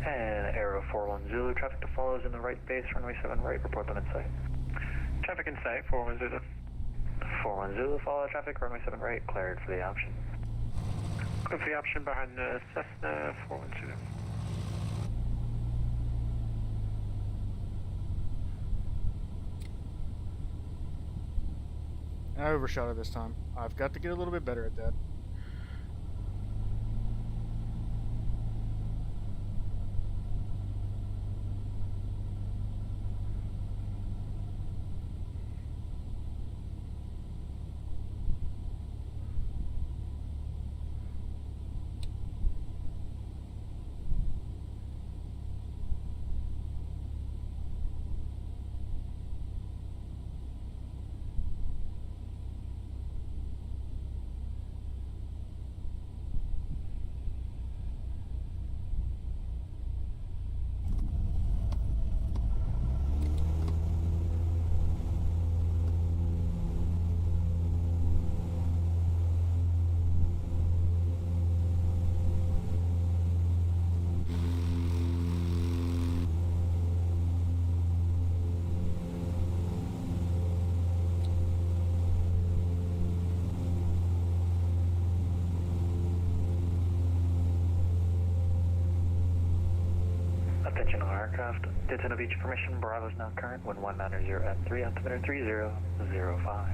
And Aero 41 Zulu, traffic to follow is in the right base, runway 7 right, report them in sight. Traffic in sight, 41 Zulu. 41 Zulu, follow traffic, runway 7 right, cleared for the option. Clear for the option behind the Cessna, 41 Zulu. I overshot it this time. I've got to get a little bit better at that. Attention all aircraft. Daytona Beach information. Bravo is now current. Wind 190 at 3, altimeter 3005.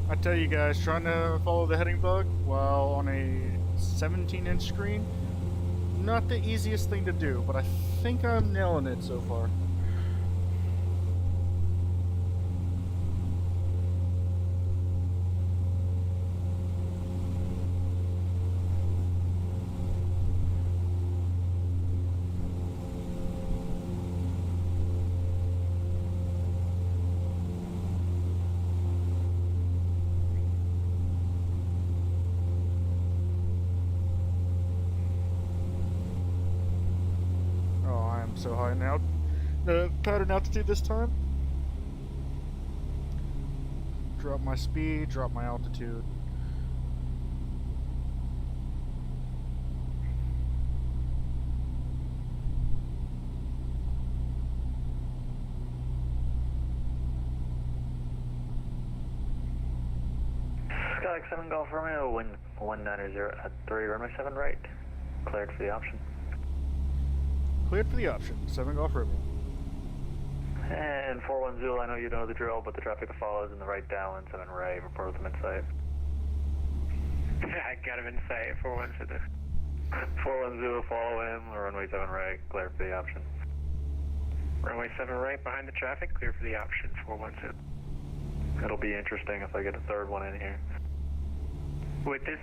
I tell you guys, trying to follow the heading bug while on a 17-inch screen, not the easiest thing to do, but I think I'm nailing it so far. So high now. The pattern altitude this time. Drop my speed, drop my altitude. Skylark 7 Golf Romeo, wind 190 at 3, runway 7 right. Cleared for the option. Cleared for the option. 7 Golf Romeo. And 410, I know you know the drill, but the traffic that follows in the right downwind, 7 right, report them in sight. I got him in sight, 410. 410, follow him, runway 7 right, clear for the option. Runway 7 right behind the traffic, clear for the option, 410. It'll be interesting if I get a third one in here. With this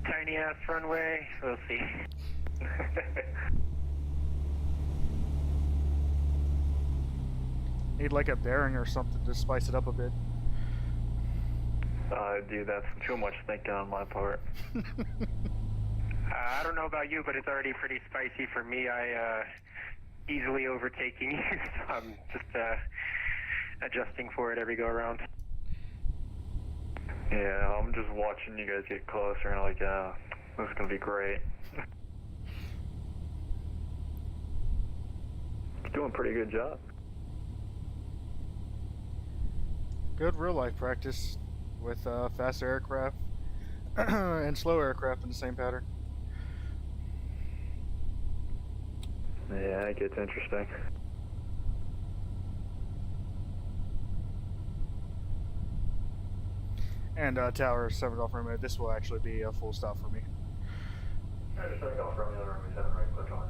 tiny ass runway, we'll see. Need like a bearing or something to spice it up a bit. Dude, that's too much thinking on my part. I don't know about you, but it's already pretty spicy for me. I easily overtaking you, so I'm just adjusting for it every go around. Yeah, I'm just watching you guys get closer and like, this is gonna be great. Doing a pretty good job. Good real life practice with faster aircraft and slow aircraft in the same pattern. Yeah, it gets interesting. And Tower 7 Golf Romeo, this will actually be a full stop for me. 7 Golf Romeo, runway 7 right, click on.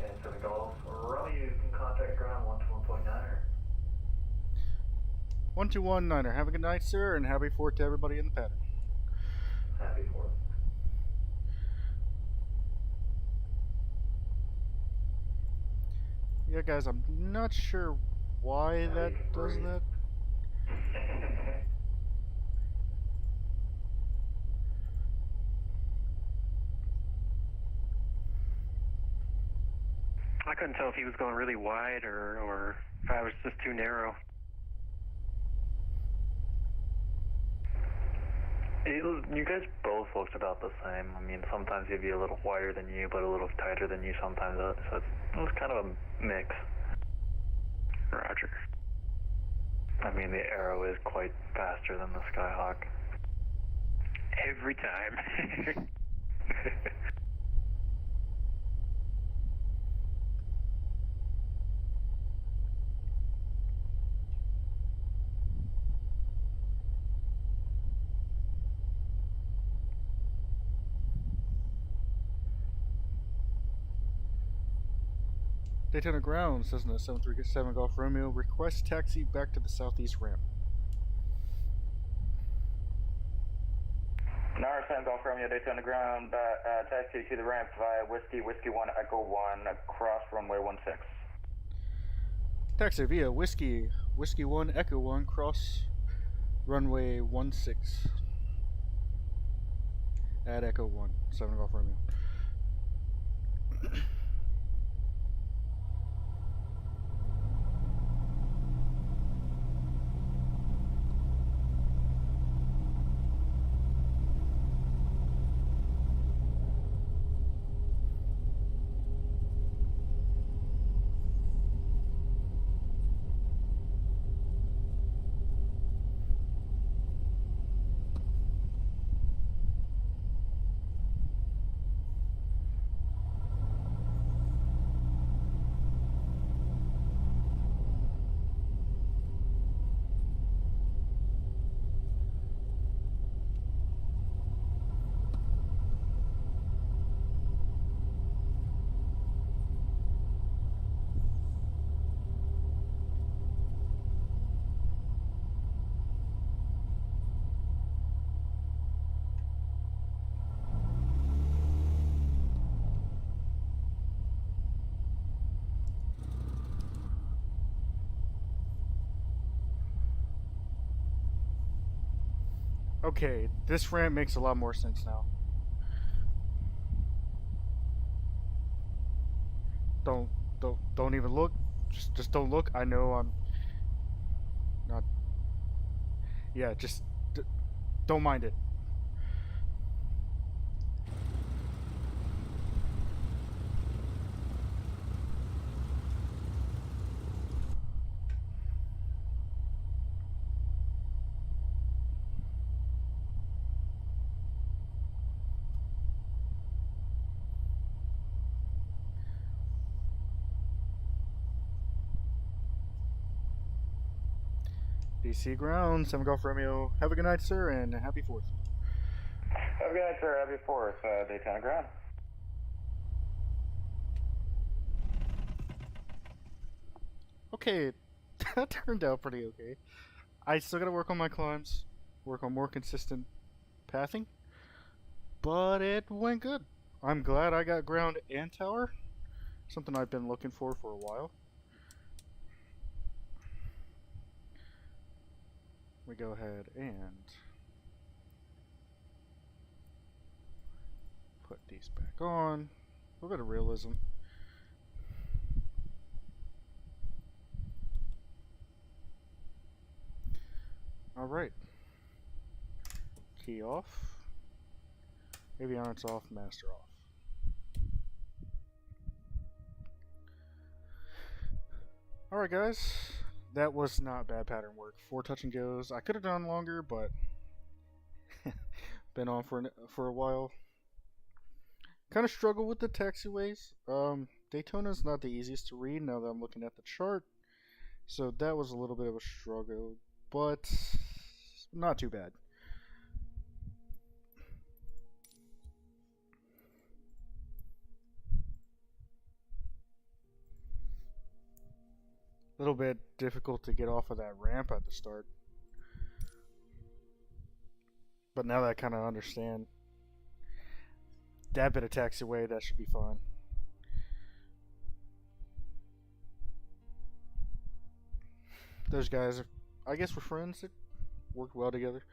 And 7 Golf Romeo, you can contact ground 121.9er. 1219er, have a good night, sir, and happy 4th to everybody in the pattern. Happy 4th. Yeah, guys, I'm not sure why that does that. I couldn't tell if he was going really wide or if I was just too narrow. You guys both looked about the same. I mean, sometimes he'd be a little wider than you, but a little tighter than you sometimes. So it was kind of a mix. Roger. I mean, the Arrow is quite faster than the Skyhawk. Every time. Daytona Ground, Cessna 737 Golf Romeo, request taxi back to the southeast ramp. Nara 7 Golf Romeo, Daytona Ground, taxi to the ramp via Whiskey 1 Echo 1, across runway 16. Taxi via Whiskey 1 Echo 1, cross runway 16. At Echo 1, 7 Golf Romeo. Okay, this ramp makes a lot more sense now. Don't even look. Just don't look. I know I'm not. Yeah, just don't mind it. DC Ground, 7 Golf Romeo. Have a good night, sir, and happy 4th. Have a good night, sir. Happy 4th, Daytona Ground. Okay, that turned out pretty okay. I still gotta work on my climbs, work on more consistent pathing, but it went good. I'm glad I got ground and tower, something I've been looking for a while. We go ahead and put these back on. A little bit of realism. Alright. Key off. Avionics off, master off. Alright guys, that was not bad pattern work. 4 touch and goes. I could have done longer, but been on for a while. Kind of struggle with the taxiways. Daytona's not the easiest to read now that I'm looking at the chart, so that was a little bit of a struggle, but not too bad. A little bit difficult to get off of that ramp at the start, but now that I kind of understand that bit of taxiway, that should be fine. Those guys, I guess we're friends. They work well together.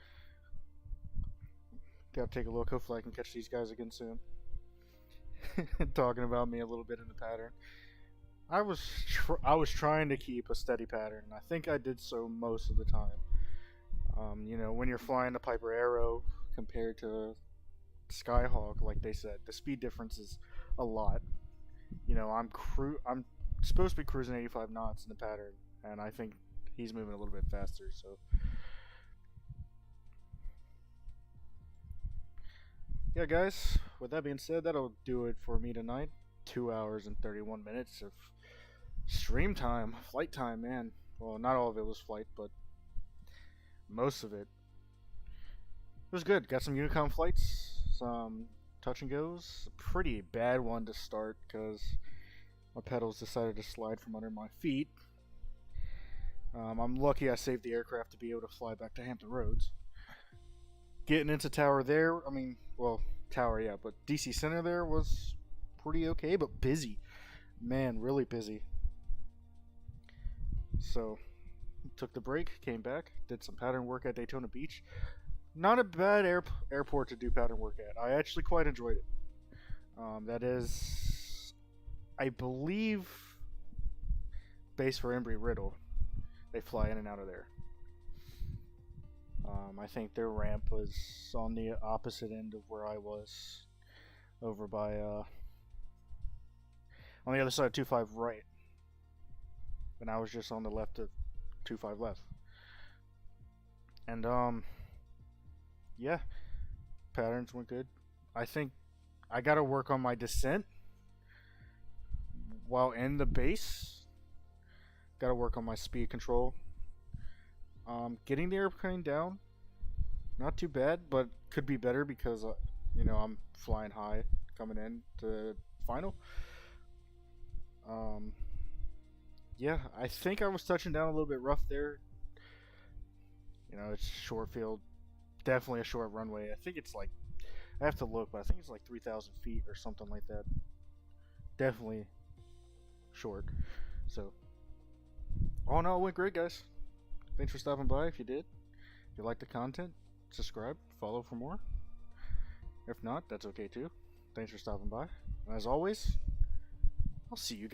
Gotta take a look. Hopefully I can catch these guys again soon. Talking about me a little bit in the pattern. I was trying to keep a steady pattern, and I think I did so most of the time. You know, when you're flying the Piper Arrow compared to Skyhawk, like they said, the speed difference is a lot. You know, I'm supposed to be cruising 85 knots in the pattern, and I think he's moving a little bit faster, so. Yeah, guys, with that being said, that'll do it for me tonight. 2 hours and 31 minutes of stream time, flight time, man. Well, not all of it was flight, but most of it. It was good. Got some Unicom flights, some touch and goes. A pretty bad one to start because My pedals decided to slide from under my feet. I'm lucky I saved the aircraft to be able to fly back to Hampton Roads. Getting into tower there, tower, yeah, but DC Center there was pretty okay, but busy. Man, really busy. So, took the break, came back, did some pattern work at Daytona Beach. Not a bad airport to do pattern work at. I actually quite enjoyed it. That is, I believe, base for Embry-Riddle. They fly in and out of there. I think their ramp was on the opposite end of where I was, over by, on the other side of 25 right. And I was just on the left of 25 left. And, yeah, patterns went good. I think I gotta work on my descent while in the base. Gotta work on my speed control. Getting the airplane down, not too bad, but could be better because, I'm flying high coming in to final. Yeah, I think I was touching down a little bit rough there. It's short field, definitely a short runway. I think it's like, I have to look, but I think it's like 3,000 feet or something like that. Definitely short. So, all in all, it went great, guys. Thanks for stopping by if you did. If you liked the content, subscribe, follow for more. If not, that's okay too. Thanks for stopping by. And as always, I'll see you guys.